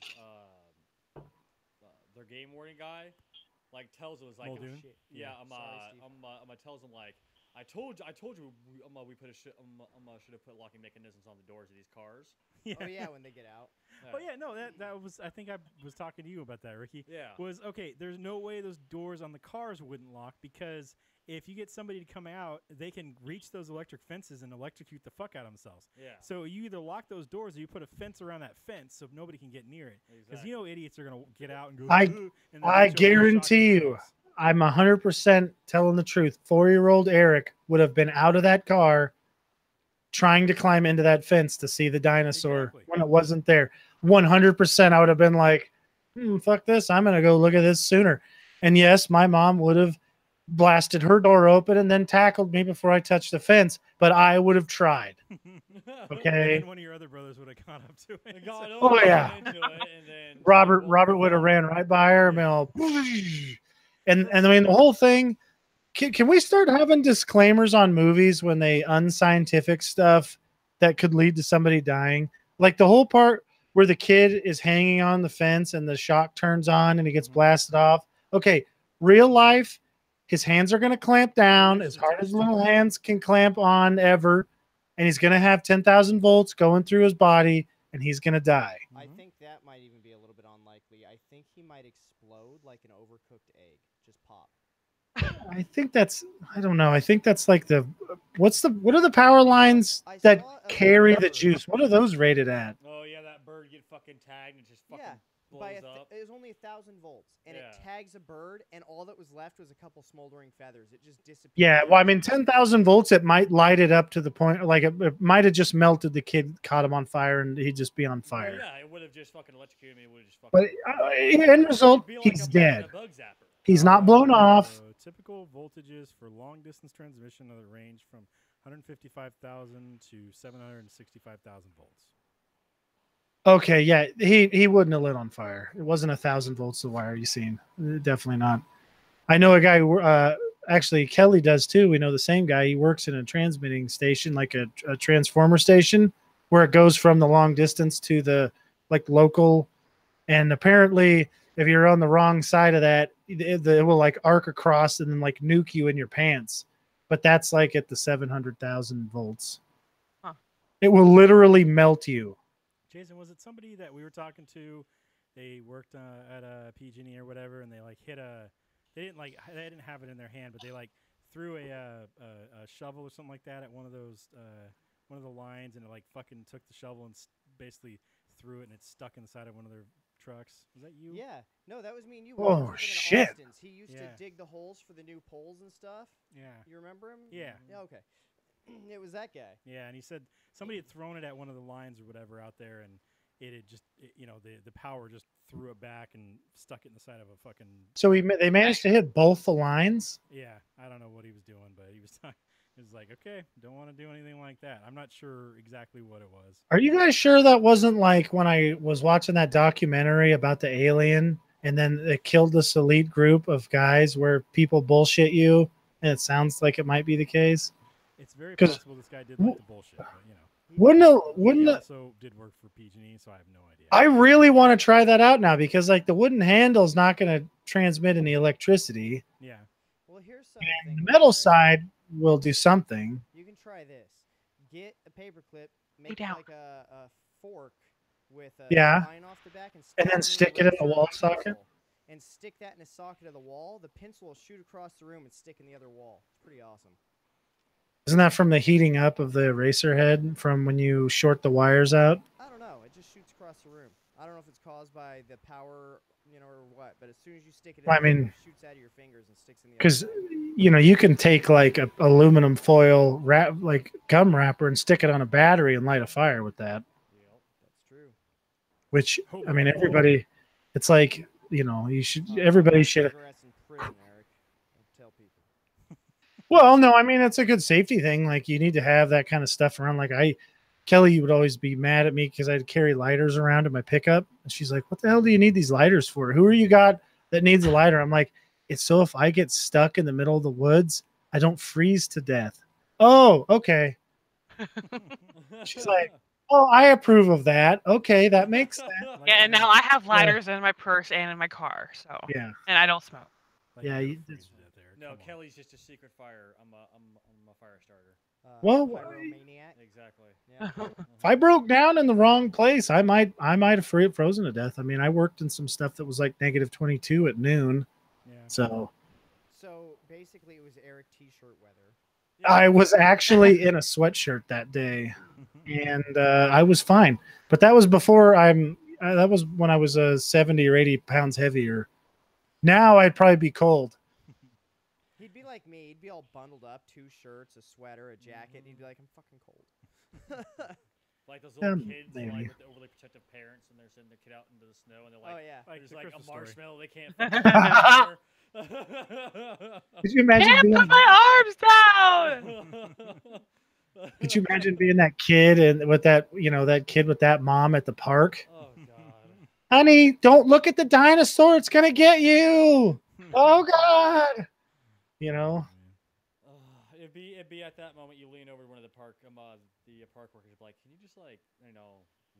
their game warning guy, like tells us like, Muldoon? shit. Yeah. Tells him like, I told you, we should have put locking mechanisms on the doors of these cars. Yeah. Oh yeah, when they get out. Oh yeah, no, that was. I think I was talking to you about that, Ricky. Yeah. Was okay. There's no way those doors on the cars wouldn't lock because if you get somebody to come out, they can reach those electric fences and electrocute the fuck out of themselves. Yeah. So you either lock those doors or you put a fence around that fence so nobody can get near it. Because you know idiots are gonna get out and go. I and then I reach over and shock guarantee you, themselves. I'm 100% telling the truth. 4-year-old Erik would have been out of that car trying to climb into that fence to see the dinosaur Exactly. when it wasn't there. 100% I would have been like, fuck this. I'm going to go look at this sooner. And yes, my mom would have blasted her door open and then tackled me before I touched the fence, but I would have tried. Okay. And then one of your other brothers would have gone up to it. Oh, yeah. Robert would have ran right by her and been all, and I mean the whole thing. Can we start having disclaimers on movies when they unscientific stuff that could lead to somebody dying? Like the whole part where the kid is hanging on the fence and the shock turns on and he gets blasted off. Okay, real life, his hands are going to clamp down as hard as little hands can clamp on ever, and he's going to have 10,000 volts going through his body, and he's going to die. I think that might even be a little bit unlikely. I think he might explode like an overcooked egg, just pop. I think that's, I don't know. I think that's like what are the power lines that carry the juice? What are those rated at? Oh yeah, that bird get fucking tagged and just fucking blows up. It was only 1,000 volts, and it tags a bird, and all that was left was a couple smoldering feathers. It just disappeared. Yeah, well, I mean, 10,000 volts, it might light it up to the point, like it might have just melted the kid, caught him on fire, and he'd just be on fire. Oh, yeah, it would have just fucking electrocuted me. It would have just fucking. But end result, he's dead. He's not blown off. Typical voltages for long distance transmission of the range from 155,000 to 765,000 volts. Okay, yeah, he wouldn't have lit on fire. It wasn't 1,000 volts the wire you seen. Definitely not. I know a guy. Actually, Kelly does too. We know the same guy. He works in a transmitting station, like a transformer station, where it goes from the long distance to the like local. And apparently, if you're on the wrong side of that, it will like arc across and then like nuke you in your pants. But that's like at the 700,000 volts. Huh. It will literally melt you. Jason, was it somebody that we were talking to? They worked at a PG&E or whatever, and they like hit a. They didn't have it in their hand, but they like threw a shovel or something like that at one of the lines, and it like fucking took the shovel and basically threw it, and it stuck inside of one of their trucks. Was that you? Yeah. No, that was me and you. Oh, shit. He used to dig the holes for the new poles and stuff. Yeah. You remember him? Yeah. Yeah, okay. It was that guy. Yeah, and he said somebody had thrown it at one of the lines or whatever out there, and it had just, the power just threw it back and stuck it in the side of a fucking... So they managed to hit both the lines? Yeah, I don't know what he was doing, but he was like, okay, don't want to do anything like that. I'm not sure exactly what it was. Are you guys sure that wasn't like when I was watching that documentary about the alien and then it killed this elite group of guys where people bullshit you, and it sounds like it might be the case? It's very possible this guy did like the bullshit, but Wouldn't he it also did work for PG&E, so I have no idea. I really want to try that out now because like the wooden handle is not going to transmit any electricity. Yeah. Well, here's something. And the metal side will do something. You can try this. Get a paper clip, make like a fork with a line off the back, and then stick it in the wall socket. And stick that in a socket of the wall. The pencil will shoot across the room and stick in the other wall. It's pretty awesome. Isn't that from the heating up of the eraser head from when you short the wires out? I don't know. It just shoots across across the room. I don't know if it's caused by the power, or what, but as soon as you stick it in, I mean, it shoots out of your fingers and sticks in the other because side. you can take like a aluminum foil wrap, like gum wrapper, and stick it on a battery and light a fire with that. Yep, that's true. Which Oh, I mean, boy. everybody, it's like you should. Everybody should. Cigarettes in prison, Eric. I tell people. Well, no, I mean it's a good safety thing. Like you need to have that kind of stuff around. Kelly would always be mad at me because I'd carry lighters around in my pickup, and she's like, "What the hell do you need these lighters for? Who are you got that needs a lighter?" I'm like, "It's so if I get stuck in the middle of the woods, I don't freeze to death." Oh, okay. She's like, "Oh, I approve of that. Okay, that makes sense." Like, Yeah, and now I have Yeah. lighters in my purse and in my car. So Yeah, and I don't smoke. like yeah. you're gonna freeze to death, Eric. No, Come on. Kelly's just a secret fire. I'm a fire starter. Well, Pyromaniac. Exactly. Yeah. if I broke down in the wrong place, I might have frozen to death. I mean, I worked in some stuff that was like -22 at noon. Yeah. So So basically, it was Eric T-shirt weather. I was actually in a sweatshirt that day, and I was fine. But that was before that was when I was 70 or 80 pounds heavier. Now I'd probably be cold. He'd be like me. He'd be all bundled up, 2 shirts, a sweater, a jacket, and he'd be like, "I'm fucking cold." Like those little kids, maybe. like with the overly protective parents, and they're sending their kid out into the snow, and they're like, Oh yeah. Like there's the like a Christmas story. marshmallow they can't fucking Could you imagine Can't being? put my arms down. Could you imagine being that kid and with that that kid with that mom at the park? Oh god. Honey, don't look at the dinosaur. It's gonna get you. Oh God. You know. It'd be at that moment you lean over to one of the park workers be like, can you just like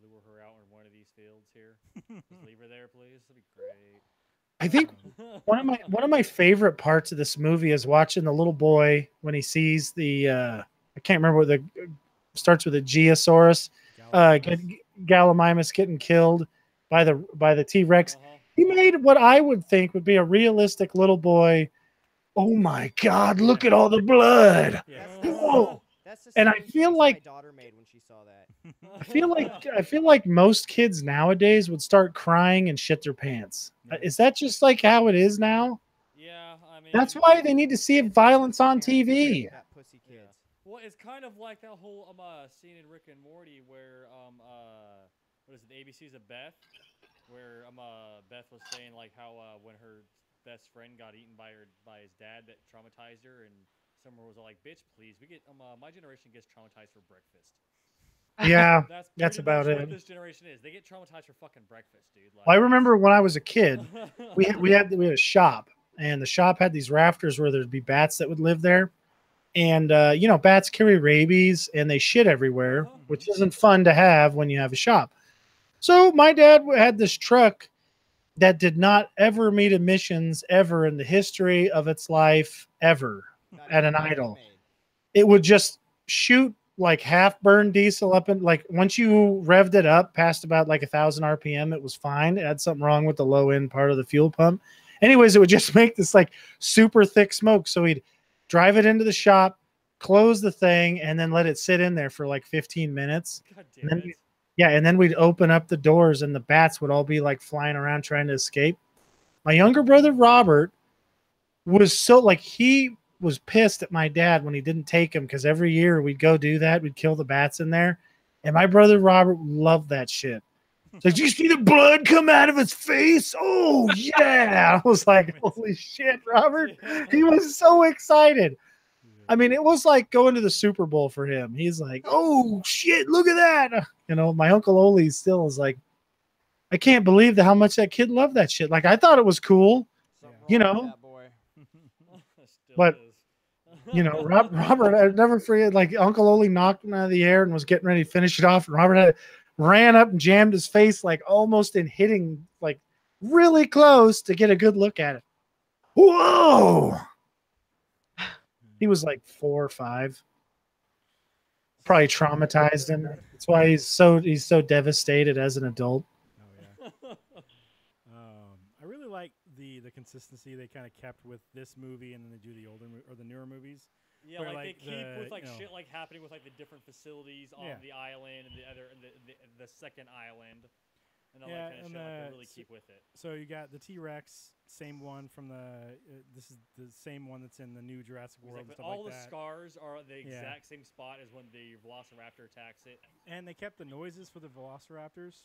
lure her out in one of these fields here? Just leave her there, please. That'd be great. I think one of my favorite parts of this movie is watching the little boy when he sees the I can't remember what starts with a Geosaurus, Gallimimus getting killed by the T-Rex. He made what I would think would be a realistic little boy. Oh my God! Look at all the blood. Yeah. Oh. That's the And same I feel face like my daughter made when she saw that. I feel like most kids nowadays would start crying and shit their pants. Yeah. Is that just like how it is now? Yeah, I mean That's why they need to see Kids violence on parents say TV. got pussy kids. Yeah. Well, it's kind of like that whole scene in Rick and Morty where what is it? ABC's of Beth, where Beth was saying like how when her best friend got eaten by his dad that traumatized her, and someone was like, "Bitch, please, we get my generation gets traumatized for breakfast." Yeah, That's that's pretty about much it. what this generation is. They get traumatized for fucking breakfast, dude. Like, Well, I remember when I was a kid, we had a shop, and the shop had these rafters where there'd be bats that would live there, and bats carry rabies and they shit everywhere, which isn't fun to have when you have a shop. So my dad had this truck that did not ever meet emissions ever in the history of its life ever Not at an even idle. made. It would just shoot like half burned diesel up, and like once you revved it up past about like 1,000 RPM, it was fine. It had something wrong with the low end part of the fuel pump. Anyways, it would just make this like super thick smoke. So he'd drive it into the shop, close the thing, and then let it sit in there for like 15 minutes. God And damn then, it. yeah, and then we'd open up the doors and the bats would all be like flying around trying to escape. My younger brother Robert was he was pissed at my dad when he didn't take him, because every year we'd go do that. We'd kill the bats in there. And my brother Robert loved that shit. It's like, "Do you see the blood come out of its face? Oh, yeah." I was like, "Holy shit, Robert." He was so excited. I mean, it was like going to the Super Bowl for him. He's like, "Oh, shit, look at that." My Uncle Oli still is like, "I can't believe how much that kid loved that shit." Like, I thought it was cool. Something You wrong with know, that boy. Still but- is. Robert, I'd never forget, like Uncle Oli knocked him out of the air and was getting ready to finish it off. And Robert ran up and jammed his face, like almost in hitting, like really close to get a good look at it. Whoa. He was like 4 or 5. Probably traumatized him. That's why he's so devastated as an adult. Oh yeah. I really like the consistency they kind of kept with this movie, and then they do the older or the newer movies. Yeah, Where, like like, they keep the, with like you know- shit like happening with like the different facilities on Yeah. the island and the other and the second island. and all Yeah, that kind of and shit. Like they really keep with it. So you got the T-Rex, same one from the. This is the same one that's in the new Jurassic World and Exactly. stuff All like the that. scars are the Yeah. exact same spot as when the Velociraptor attacks it. And they kept the noises for the Velociraptors,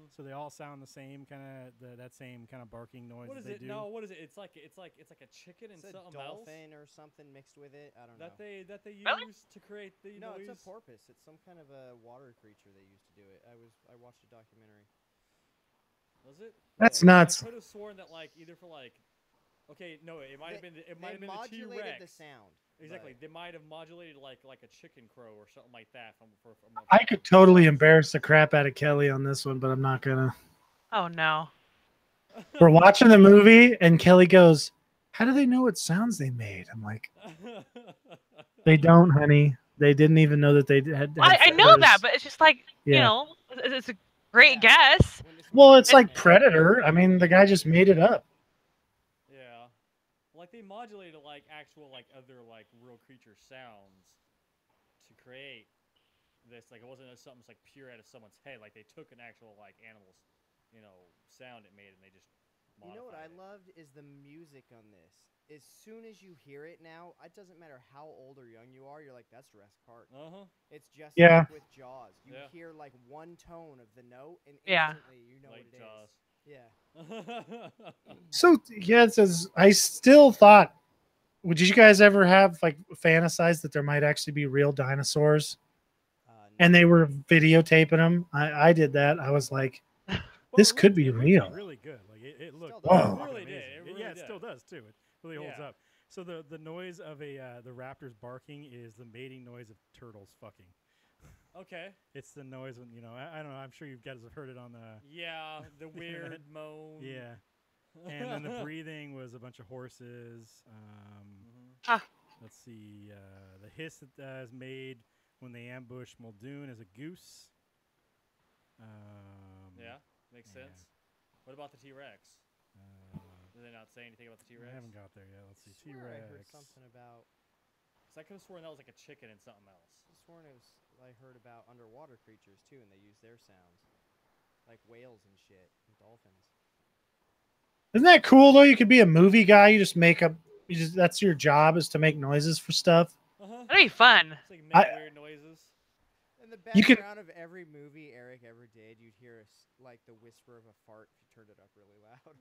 so they all sound the same kind of that same kind of barking noise. What is they it? do. No, what is it? It's like a chicken and It's a something else dolphin or something mixed with it. I don't that know. they Really? use to create the No, noise. it's a porpoise. It's some kind of a water creature they used to do it. I watched a documentary. Was it? That's I nuts. could have sworn that either for okay, no, it might have been the They modulated T-Rex. the sound. Exactly, but- they might have modulated like a chicken crow or something like that. From I could totally embarrass the crap out of Kelly on this one, but I'm not gonna. Oh no. We're watching the movie, and Kelly goes, "How do they know what sounds they made?" I'm like, "They don't, honey. They didn't even know that they had." I know feathers." that, but it's just like you Yeah. know, it's a great Yeah. guess. when this Well, movie it's came like out- Predator. I mean, the guy just made it up. Yeah, like they modulated actual other real creature sounds to create this. Like it wasn't just something that's pure out of someone's head. Like they took an actual animal's sound it made and they just You know what I modified it. loved is the music on this. As soon as you hear it now, it doesn't matter how old or young you are. You're like, that's Jurassic Park. It's just Yeah. like with Jaws. You Yeah. hear one tone of the note, and Yeah. instantly you know Like what it is. Jaws. Yeah. So yeah, it says I still thought. Would you guys ever have fantasize that there might actually be real dinosaurs, No. and they were videotaping them? I did that. I was like, Well, this it could looked- be it looked real. Really good. Like it looked. Still does. Whoa. It really amazing. did. It really yeah, it did. still does too. It really holds Yeah. up. So the noise of the raptors barking is the mating noise of turtles fucking. Okay. It's the noise when I don't know. I'm sure you guys have heard it on the Yeah, the weird moan. yeah. And then the breathing was a bunch of horses. Mhm. Let's see. The hiss that is made when they ambush Muldoon is a goose. Yeah, makes yeah. sense. What about the T-Rex? Did they not say anything about the T-Rex? I haven't got there yet. Let's see. I swear I heard T-Rex. something about. Because I could have sworn that was like a chicken and something else. I sworn it was. I heard about underwater creatures too, and they use their sounds, like whales and shit, and dolphins. Isn't that cool though? You could be a movie guy. You just make up. That's your job is to make noises for stuff. Uh-huh. That'd be fun. It's like make weird noises. In the You could- background of every movie Eric ever did, you'd hear the whisper of a fart if you turned it up really loud.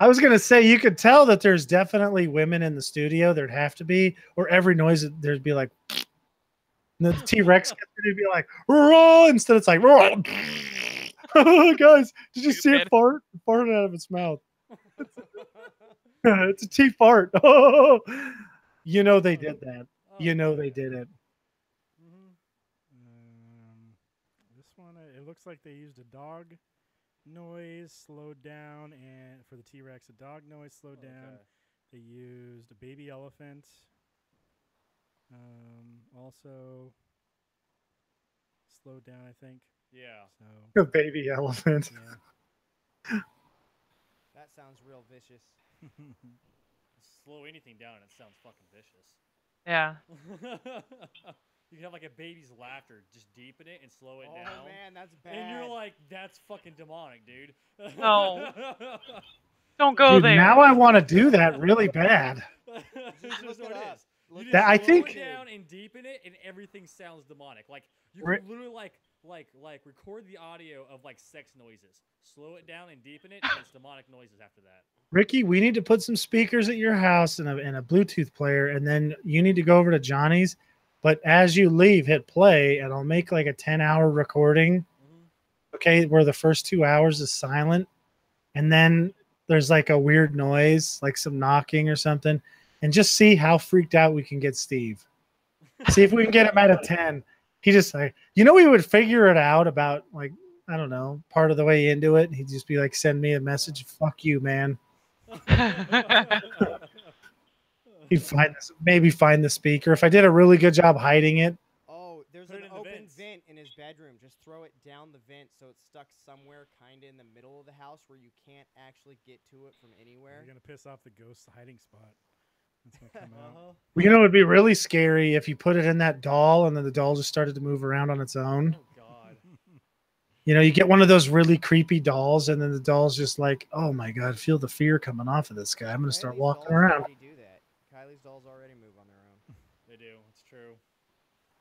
I was gonna say you could tell that there's definitely women in the studio. There'd have to be, or every noise there'd be like. And the T-Rex would be like, "Roar!" Instead, it's like, "Roar!" Guys, did you see it Stupid. fart? It farted out of its mouth. It's a T-fart. Oh, you know they did that. Oh, You know yeah. they did it. Mhm. This one, it looks like they used a dog noise slowed down, and for the T-Rex, a dog noise slowed down. Okay. They used a baby elephant. Also slowed down, I think. Yeah. So A baby elephant. yeah. That sounds real vicious. Slow anything down and it sounds fucking vicious. Yeah. You can have a baby's laughter, just deepen it and slow it Oh down. man, that's bad. And you're like, that's fucking demonic, dude. No. Don't go Dude, there. now I want to do that really bad. Just Just look what it it up. is. Look You it just That- I slow think- it down and deepen it, and everything sounds demonic. Like you Ri- can literally like record the audio of sex noises, slow it down and deepen it, and it's demonic noises after that. Ricky, we need to put some speakers at your house and a Bluetooth player, and then you need to go over to Johnny's. But as you leave, hit play, and I'll make a 10-hour recording. Okay, where the first 2 hours is silent, and then there's a weird noise, like some knocking or something, and just see how freaked out we can get Steve. See if we can get him at a 10. He just we would figure it out about I don't know, part of the way into it. He'd just be like, send me a message. Fuck you, man. He'd maybe find the speaker. If I did a really good job hiding it, Oh, there's Put it an in the open vents. vent in his bedroom. Just throw it down the vent so it's stuck somewhere kind of in the middle of the house where you can't actually get to it from anywhere. You're gonna piss off the ghost hiding spot. That's gonna come out. it'd be really scary if you put it in that doll and then the doll just started to move around on its own. Oh God. You know, you get one of those really creepy dolls, and then the doll's just like, oh my god, feel the fear coming off of this guy. I'm gonna start Kylie's walking dolls around. already do that. Kylie's dolls already move on their own They do. It's true.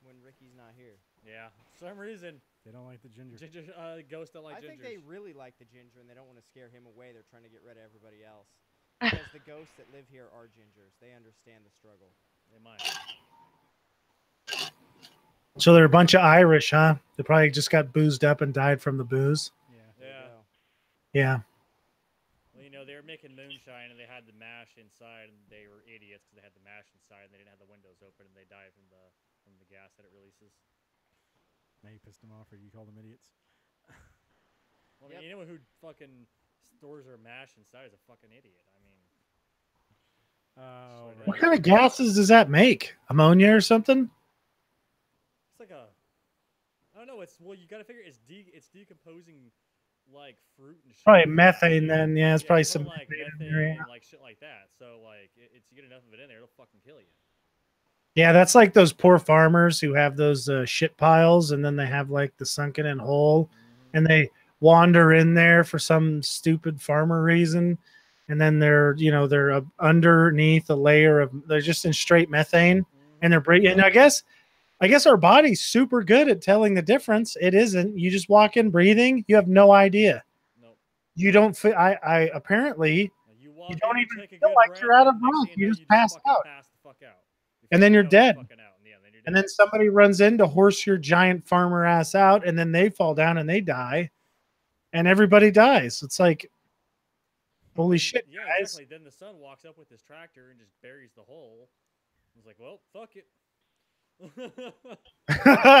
when Ricky's not here. Yeah. For some reason, They don't like the ginger. ghosts don't like I think gingers. they really like the ginger and they don't want to scare him away. They're trying to get rid of everybody else. Because the ghosts that live here are gingers. They understand the struggle. They might. So they're a bunch of Irish, huh? They probably just got boozed up and died from the booze. Yeah. There you Yeah. go. Yeah. Well, you know, they were making moonshine and they had the mash inside, and they were idiots because they had the mash inside and they didn't have the windows open and they died from the gas that it releases. Now you pissed them off, or you call them idiots. Well, Yep. anyone who fucking stores their mash inside is a fucking idiot. I mean, Oh, What kind of gases does that make? Ammonia or something? it's like a, I don't know. It's well, you got to figure it's decomposing like fruit and shit. Probably methane then. Yeah, it's probably it's some like methane in methane there, yeah. and like shit like that. So like, it's you get enough of it in there, it'll fucking kill you. Yeah, that's like those poor farmers who have those shit piles, and then they have like the sunken in hole, and they wander in there for some stupid farmer reason, and then they're underneath a layer of they're just in straight methane, and they're breathing. And I guess our body's super good at telling the difference. It isn't. You just walk in breathing. You have no idea. Nope. You don't feel. I apparently. You walk don't in, even take a feel good like breath, you're out of and next breath. thing You know, just pass fucking out. pass the fuck out. And then you're Before you know it, dead. fucking out. Yeah, then you're And dead. then somebody runs in to horse your giant farmer ass out, and then they fall down and they die, and everybody dies. It's like, holy shit, Yeah, guys! exactly. Then the son walks up with his tractor and just buries the hole. He's like, "Well, fuck it."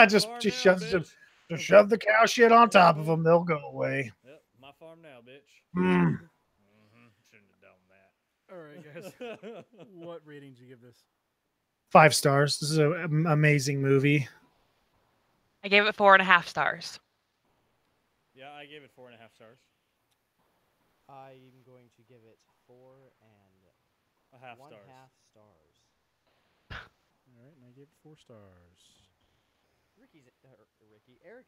just Farm just now, shoves bitch. just shove the cow shit on top of them; they'll go away. Yep, my farm now, bitch. Mm. Shouldn't have done All right, guys. that. What rating did you give this? 5 stars. This is an amazing movie. I gave it 4.5 stars. Yeah, I gave it 4.5 stars. I'm going to give it 4 and A half 1/2 stars. stars. All right, and I gave it 4 stars. Eric,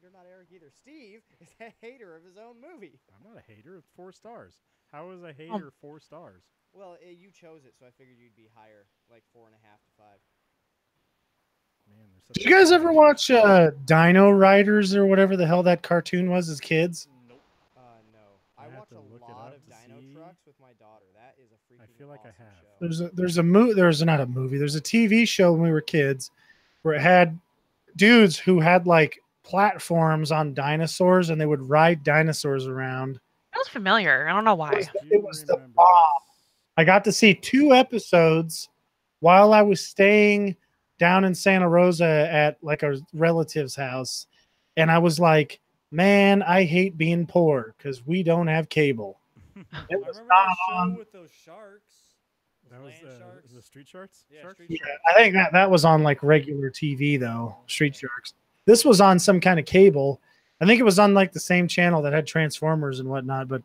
you're not Eric either. Steve is a hater of his own movie. I'm not a hater. It's 4 stars. How is a hater 4 stars? Well, you chose it, so I figured you'd be higher, like 4.5 to 5. Man, there's such Did you guys ever watch Dino Riders or whatever the hell that cartoon was as kids? Nope. No. I I have watch to a look it lot up of to Dino see. Trucks with my daughter. That is a freaking feel like I awesome have. show. There's not a movie. There's a TV show when we were kids where it had dudes who had like platforms on dinosaurs and they would ride dinosaurs around. Sounds familiar. I don't know why. It was the remember bomb. this. I got to see 2 episodes while I was staying down in Santa Rosa at like a relative's house. And I was like, man, I hate being poor because we don't have cable. It I was remember not that show on. with those sharks. That was land sharks. the Street Sharks? Yeah, Sharks? Street Yeah, Sharks. I think that was on like regular TV though, Street Sharks. This was on some kind of cable. I think it was on like the same channel that had Transformers and whatnot. But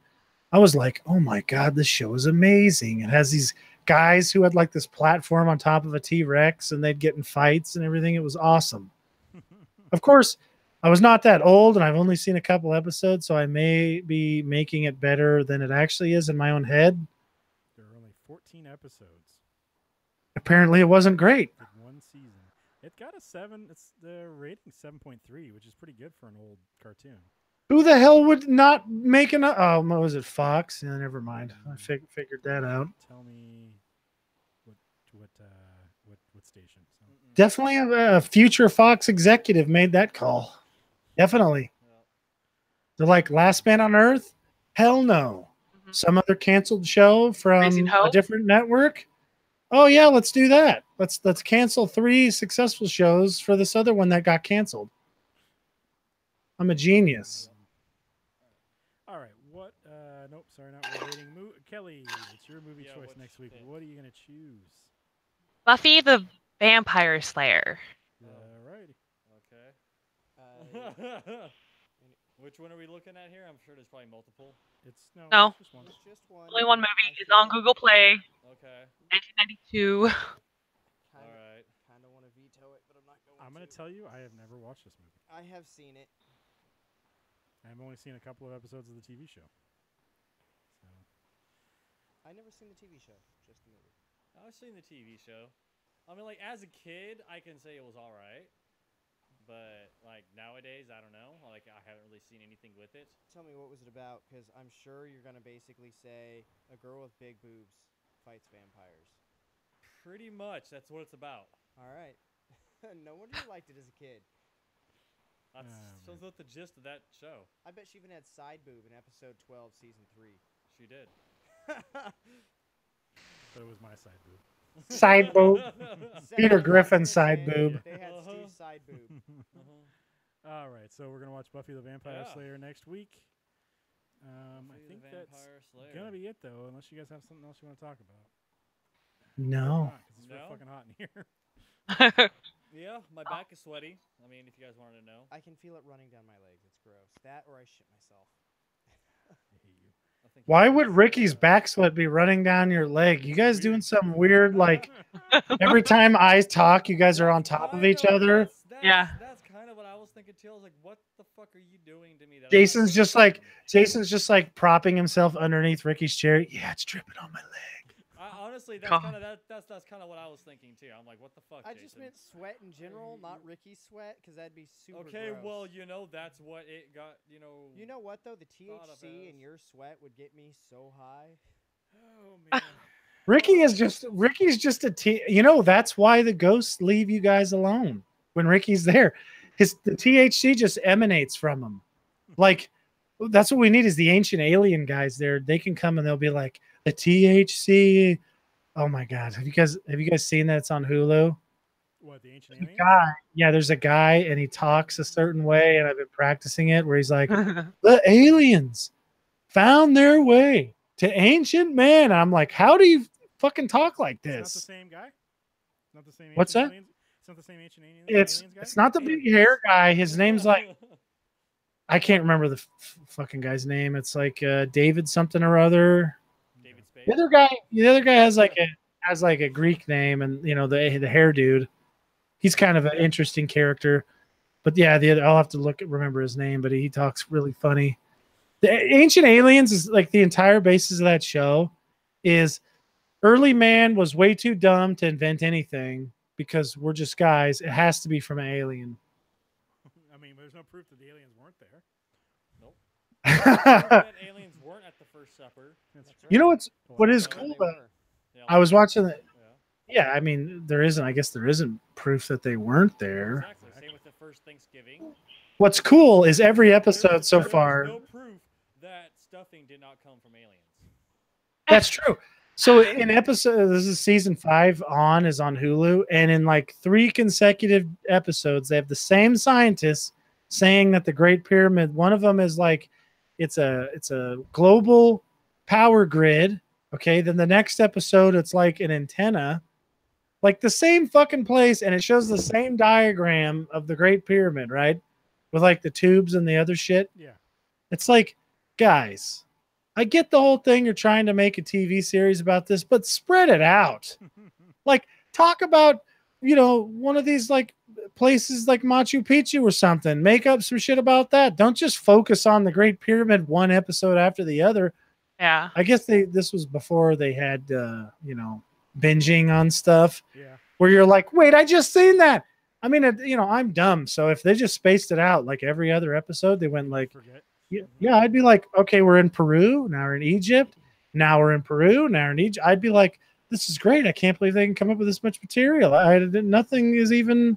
I was like, oh my God, this show is amazing. It has these guys who had like this platform on top of a T-Rex and they'd get in fights and everything. It was awesome. Of course, I was not that old and I've only seen a couple episodes, so I may be making it better than it actually is in my own head. There are only 14 episodes Apparently, it wasn't great. with 1 season. It got a 7. It's the rating 7.3, which is pretty good for an old cartoon. Who the hell would not make an? Oh, what was it? Fox? Yeah, never mind. I figured that out. Tell me what station? So. Definitely a future Fox executive made that call. Definitely. They're like Last Man on Earth? Hell no. Mhm. Some other canceled show from Raising a Hope? different network? Oh yeah, let's do that. Let's cancel 3 successful shows for this other one that got canceled. I'm a genius. All right. What? Nope. Sorry, not what rating. Kelly, it's your movie Yeah, choice what'd next you week. pick? What are you gonna choose? Buffy the Vampire Slayer. All righty. Uh, Which one are we looking at here? I'm sure there's probably multiple. It's No. it's just one. it's just one. Only one I movie. It's feel on Google Play. Okay. 1992. All right. Kind of want to veto it, but I'm not going I'm gonna to. tell you, I have never watched this movie. I have seen it. I've only seen a couple of episodes of the TV show. So. I never seen the TV show, just the movie. I've seen the TV show. I mean, like, as a kid, I can say it was all right. But, like, nowadays, I don't know. Like, I haven't really seen anything with it. Tell me, what was it about? Because I'm sure you're going to basically say a girl with big boobs fights vampires. Pretty much. That's what it's about. All right. No wonder you liked it as a kid. That's what the gist of that show. I bet she even had side boob in episode 12, season 3. She did. But it was my side boob. Side boob. Peter Griffin side boob. They had Steve's side boob. All right, so we're gonna watch Buffy the Vampire Yeah. Slayer next week. I think that's gonna be it, though, unless you guys have something else you want to talk about. No. Because it's real fucking hot in here. Yeah, my back is sweaty. I mean, if you guys wanted to know. I can feel it running down my legs. It's gross. That or I shit myself. I hate you. Why would Ricky's back sweat be running down your leg? You guys doing some weird, like, every time I talk, you guys are on top of each other? Yeah. That's kind of what I was thinking too. I was like, what the fuck are you doing to me? Jason's just like propping himself underneath Ricky's chair. Yeah, it's dripping on my leg. Honestly, that's kind of that's kind of what I was thinking too. I'm like, what the fuck? I Jason? just meant sweat in general, not Ricky's sweat, because that'd be super Okay, gross. well, you know, that's what it got, you know. You know what, though? The thought of THC as. in your sweat would get me so high. Oh man. Ricky's just you know, that's why the ghosts leave you guys alone when Ricky's there. The THC just emanates from him. Like, that's what we need is the ancient alien guys there. They can come and they'll be like, the THC. Oh my God. Have you guys seen that? It's on Hulu. What, the ancient aliens? Yeah, there's a guy and he talks a certain way, and I've been practicing it where he's like, the aliens found their way to ancient man. And I'm like, how do you fucking talk like this? It's not the same guy? Not the same What's that? aliens? It's not the same ancient aliens guy? It's not the big hair guy. His name's like, I can't remember the fucking guy's name. It's like David something or other. David Spade. The other guy has like a Greek name, and you know the hair dude. He's kind of an interesting character, but yeah, I'll have to remember his name. But he talks really funny. The Ancient Aliens is like the entire basis of that show. Is early man was way too dumb to invent anything because we're just guys. It has to be from an alien. I mean, there's no proof that the aliens weren't there. Nope. That aliens weren't at the First Supper. You know what is Yeah, cool? they About, were. Yeah, I was watching it. Yeah. Yeah, I mean, I guess there isn't proof that they weren't there. Exactly. Same with the first Thanksgiving. What's cool is every episode so There's far. no proof that stuffing did not come from aliens. That's true. So in episode, this is season 5 is on Hulu, and in like 3 consecutive episodes, they have the same scientists saying that the Great Pyramid, one of them is like, it's a global power grid. Okay, then the next episode, it's like an antenna, like the same fucking place, and it shows the same diagram of the Great Pyramid, right? With like the tubes and the other shit. Yeah. It's like, guys, I get the whole thing. You're trying to make a TV series about this, but spread it out. Like, talk about, you know, one of these like places like Machu Picchu or something. Make up some shit about that. Don't just focus on the Great Pyramid one episode after the other. Yeah. I guess this was before they had, you know, binging on stuff. Yeah. Where you're like, wait, I just seen that. I mean, you know, I'm dumb. So if they just spaced it out like every other episode, they went like, Forget. yeah, I'd be like, okay, we're in Peru. Now we're in Egypt. Now we're in Peru. Now we're in Egypt. I'd be like, this is great. I can't believe they can come up with this much material. Nothing is even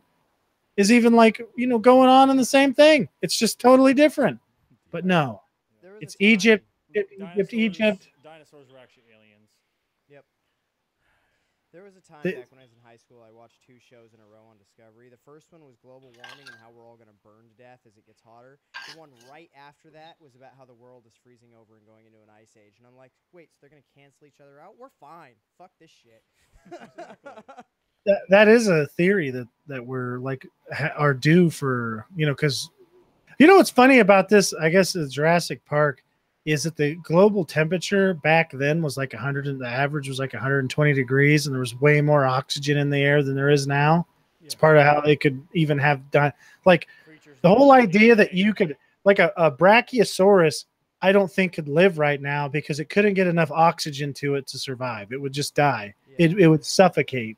like, you know, going on in the same thing. It's just totally different. But no, There was it's a time- Egypt. Dinosaurs- Egypt. Dinosaurs were actually aliens. Yep. There was a time They- back when I was in high school, I watched 2 shows in a row on Discovery. The first one was global warming and how we're all going to burn to death as it gets hotter. The one right after that was about how the world is freezing over and going into an ice age. And I'm like, wait, so they're going to cancel each other out? We're fine. Fuck this shit. That is a theory that we're like are due for, you know, because you know what's funny about this, I guess, is Jurassic Park is that the global temperature back then was like 100 and the average was like 120 degrees, and there was way more oxygen in the air than there is now. It's part of how they could even have done like Creatures the whole idea that you could like a Brachiosaurus, I don't think could live right now because it couldn't get enough oxygen to it to survive. It would just die. Yeah. It would suffocate.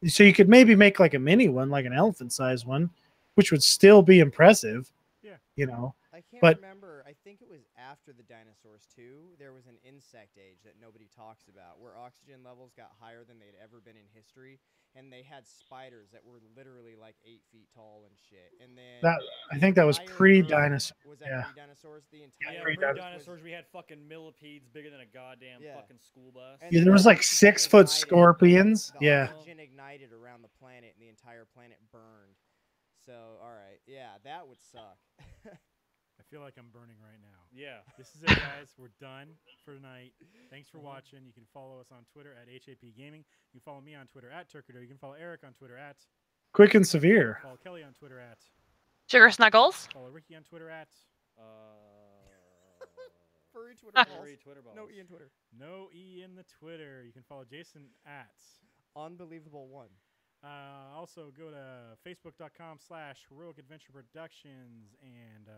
So you could maybe make like a mini one, like an elephant-sized one, which would still be impressive. Yeah. You know. I can't But- remember. I think it was after the dinosaurs too. There was an insect age that nobody talks about, where oxygen levels got higher than they'd ever been in history, and they had spiders that were literally like 8 feet tall and shit. And then I think that was entire pre-dinosaur. Earth- Was that Yeah. pre-dinosaurs? The Yeah, entire pre-dinosaurs. Earth was- pre-dinosaurs, we had fucking millipedes bigger than a goddamn Yeah. fucking school bus. And Yeah, then there was the like oxygen 6-foot ignited- scorpions. The Yeah. oxygen ignited around the planet, and the entire planet burned. So, all right, yeah, that would suck. I feel like I'm burning right now. Yeah. This is it, guys. We're done for tonight. Thanks for watching. You can follow us on Twitter at HAP Gaming. You can follow me on Twitter at Turkado. You can follow Eric on Twitter at. Quick and severe. Follow Kelly on Twitter at. Sugar Snuggles. Follow Ricky on Twitter at. Furry Twitter balls. Furry Twitter balls. No E in Twitter. No E in the Twitter. You can follow Jason at. Unbelievable one. Also, go to facebook.com/Heroic Adventure Productions and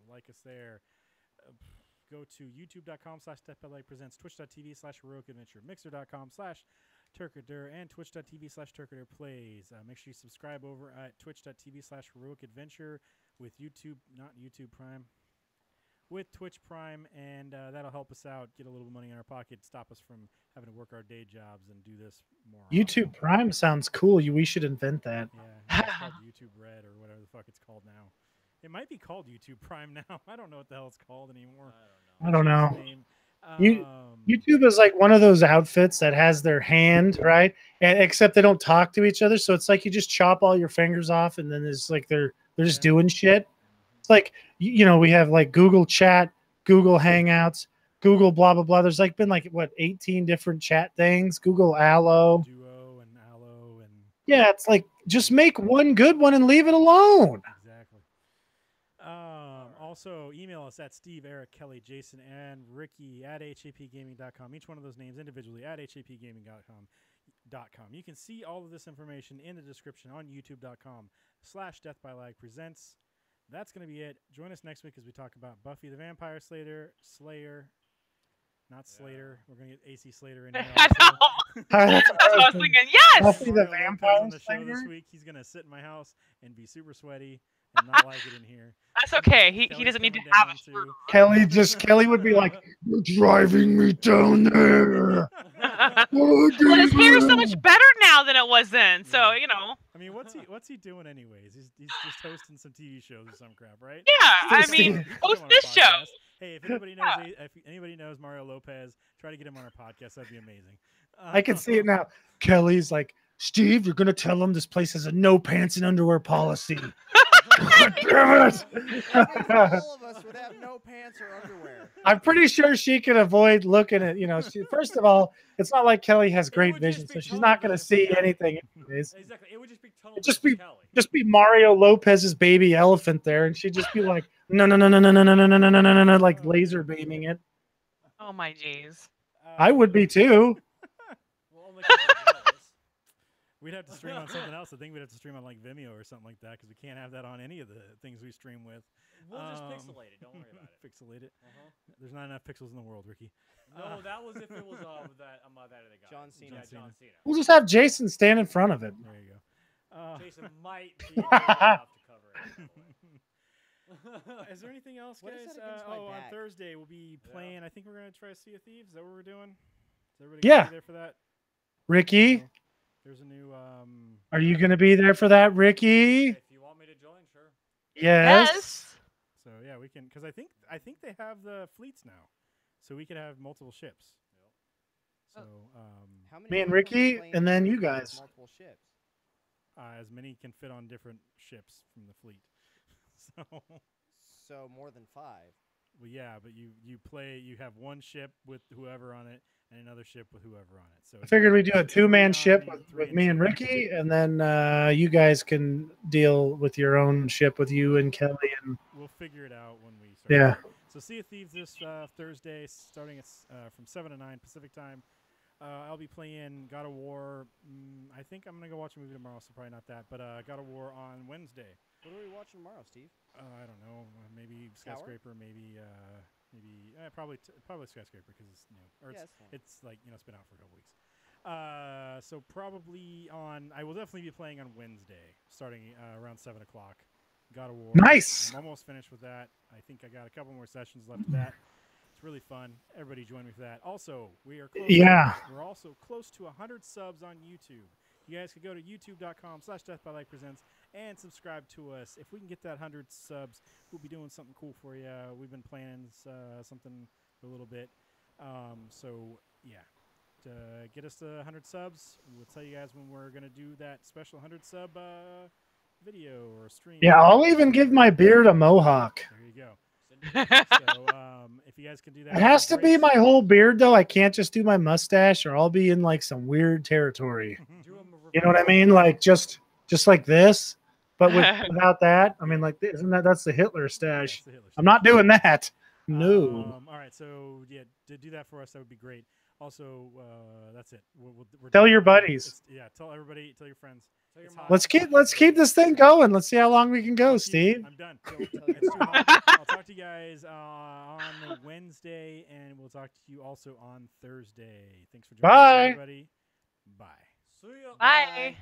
like us there. Go to youtube.com/Death Presents, twitch.tv/Heroic Adventure, mixer.com/Turkadur, and twitch.tv/Turkadur Plays. Make sure you subscribe over at twitch.tv/Heroic Adventure with YouTube, not YouTube Prime, with Twitch Prime, and that'll help us out, get a little money in our pocket, stop us from having to work our day jobs and do this more often. YouTube Prime sounds cool. We should invent that. Yeah, it's called YouTube Red or whatever the fuck it's called now. It might be called YouTube Prime now. I don't know what the hell it's called anymore. I don't know. Name. YouTube is like one of those outfits that has their hand, right? And except they don't talk to each other. So it's like you just chop all your fingers off and then it's like they're just doing shit. It's like, we have like Google Chat, Google Hangouts, Google blah, blah, blah. There's like been like, 18 different chat things, Google Allo. Duo and Allo and Yeah, it's like just make one good one and leave it alone. exactly. Also, email us at Steve, Eric, Kelly, Jason, and Ricky at hapgaming.com. Each one of those names individually at hapgaming.com. You can see all of this information in the description on youtube.com/Death by Lag Presents. That's going to be it. Join us next week as we talk about Buffy the Vampire Slayer. Not Slater. We're going to get AC Slater in here. I know. That's what I was thinking. Yes. Buffy the Mario Lopez Vampire on the show this Slayer? week. He's going to sit in my house and be super sweaty and not like it in here. That's okay. He Kelly's doesn't need to coming have down a too. Kelly would be like, "You're driving me down there." Well, his hair is so much better now than it was then. So, Yeah. you know. I mean, what's he doing anyways? He's just hosting some TV shows or some crap, right? Yeah, I Just mean, Get him host on a this show. podcast. Hey, if anybody knows Mario Lopez, try to get him on our podcast. That'd be amazing. I can see it now. Kelly's like, "Steve, you're gonna tell him this place has a no pants and underwear policy." God damn it! All of us would have no pants or underwear. I'm pretty sure she can avoid looking at, first of all, it's not like Kelly has great would just vision, be so she's totally not going to see different. anything anyways. Exactly. It would just be total Just different be- Kelly. Just be Mario Lopez's baby elephant there, and she'd just be like, no, no, no, no, no, no, no, no, no, no, no, no, no, like laser beaming it. Oh my jeez. I would be too. Well, only 'cause we're jealous. We'd have to stream on something else. I think we'd have to stream on like Vimeo or something like that because we can't have that on any of the things we stream with. We'll just pixelate it. Don't worry about it. Pixelate it. Uh-huh. There's not enough pixels in the world, Ricky. No, that was if it was that other guy. John Cena. Yeah, John Cena. We'll just have Jason stand in front of it. There you go. Jason might be good enough to cover it. Is there anything else, What is guys? that against my On back? Thursday we'll be Yeah. playing. I think we're gonna try Sea of Thieves. Is that what we're doing? Is everybody gonna Yeah. be there for that? Ricky, There's a new. are you going to be there for that, Ricky? If you want me to join, sure. Yes. So yeah, we can because I think they have the fleets now, so we could have multiple ships. So How many Me and people Ricky, can play in and then the you fleet with guys. Multiple ships. as many can fit on different ships from the fleet. So. So more than 5. Well, yeah, but you have one ship with whoever on it and another ship with whoever on it. So I figured we'd do a it's 3 2-man on ship and with 3 me and two. Ricky, and then you guys can deal with your own ship with you and Kelly. And We'll figure it out when we start. yeah, So Sea of Thieves this Thursday, starting at from 7 to 9 Pacific time. I'll be playing God of War. I think I'm gonna go watch a movie tomorrow, so probably not that. But God of War on Wednesday. What are we watching tomorrow, Steve? I don't know. Maybe Tower? Skyscraper. Maybe probably Skyscraper because it's new. Or Yeah, it's, that's fine. it's like it's been out for a couple weeks. So probably on. I will definitely be playing on Wednesday, starting around 7 o'clock. God of War. Nice. I'm almost finished with that. I think I got a couple more sessions left of that. It's really fun. Everybody join me for that. Also, we are close. Yeah. We're also close to 100 subs on YouTube. You guys could go to youtube.com/DeathByLikePresents and subscribe to us. If we can get that 100 subs, we'll be doing something cool for you. We've been planning something for a little bit. So, yeah. To get us to 100 subs, we'll tell you guys when we're going to do that special 100 sub video or stream. Yeah, I'll even give my beard a mohawk. There you go. So, if you guys can do that. It has to be great. my whole beard, though. I can't just do my mustache, or I'll be in like some weird territory. You know what I mean? Like just like this, but without that. I mean, like, that's the Hitler stash? That's the Hitler I'm not doing that. No. All right. So yeah, to do that for us, that would be great. Also, that's it. We're Tell done. your buddies. Tell everybody. Tell your friends. Tell your It's mom. hot. Let's keep this thing going. Let's see how long we can go, Steve. I'm done. Don't tell It's your too mom. hot. I'll talk to you guys on Wednesday, and we'll talk to you also on Thursday. Thanks for joining us, Bye. everybody. Bye. See ya. Bye.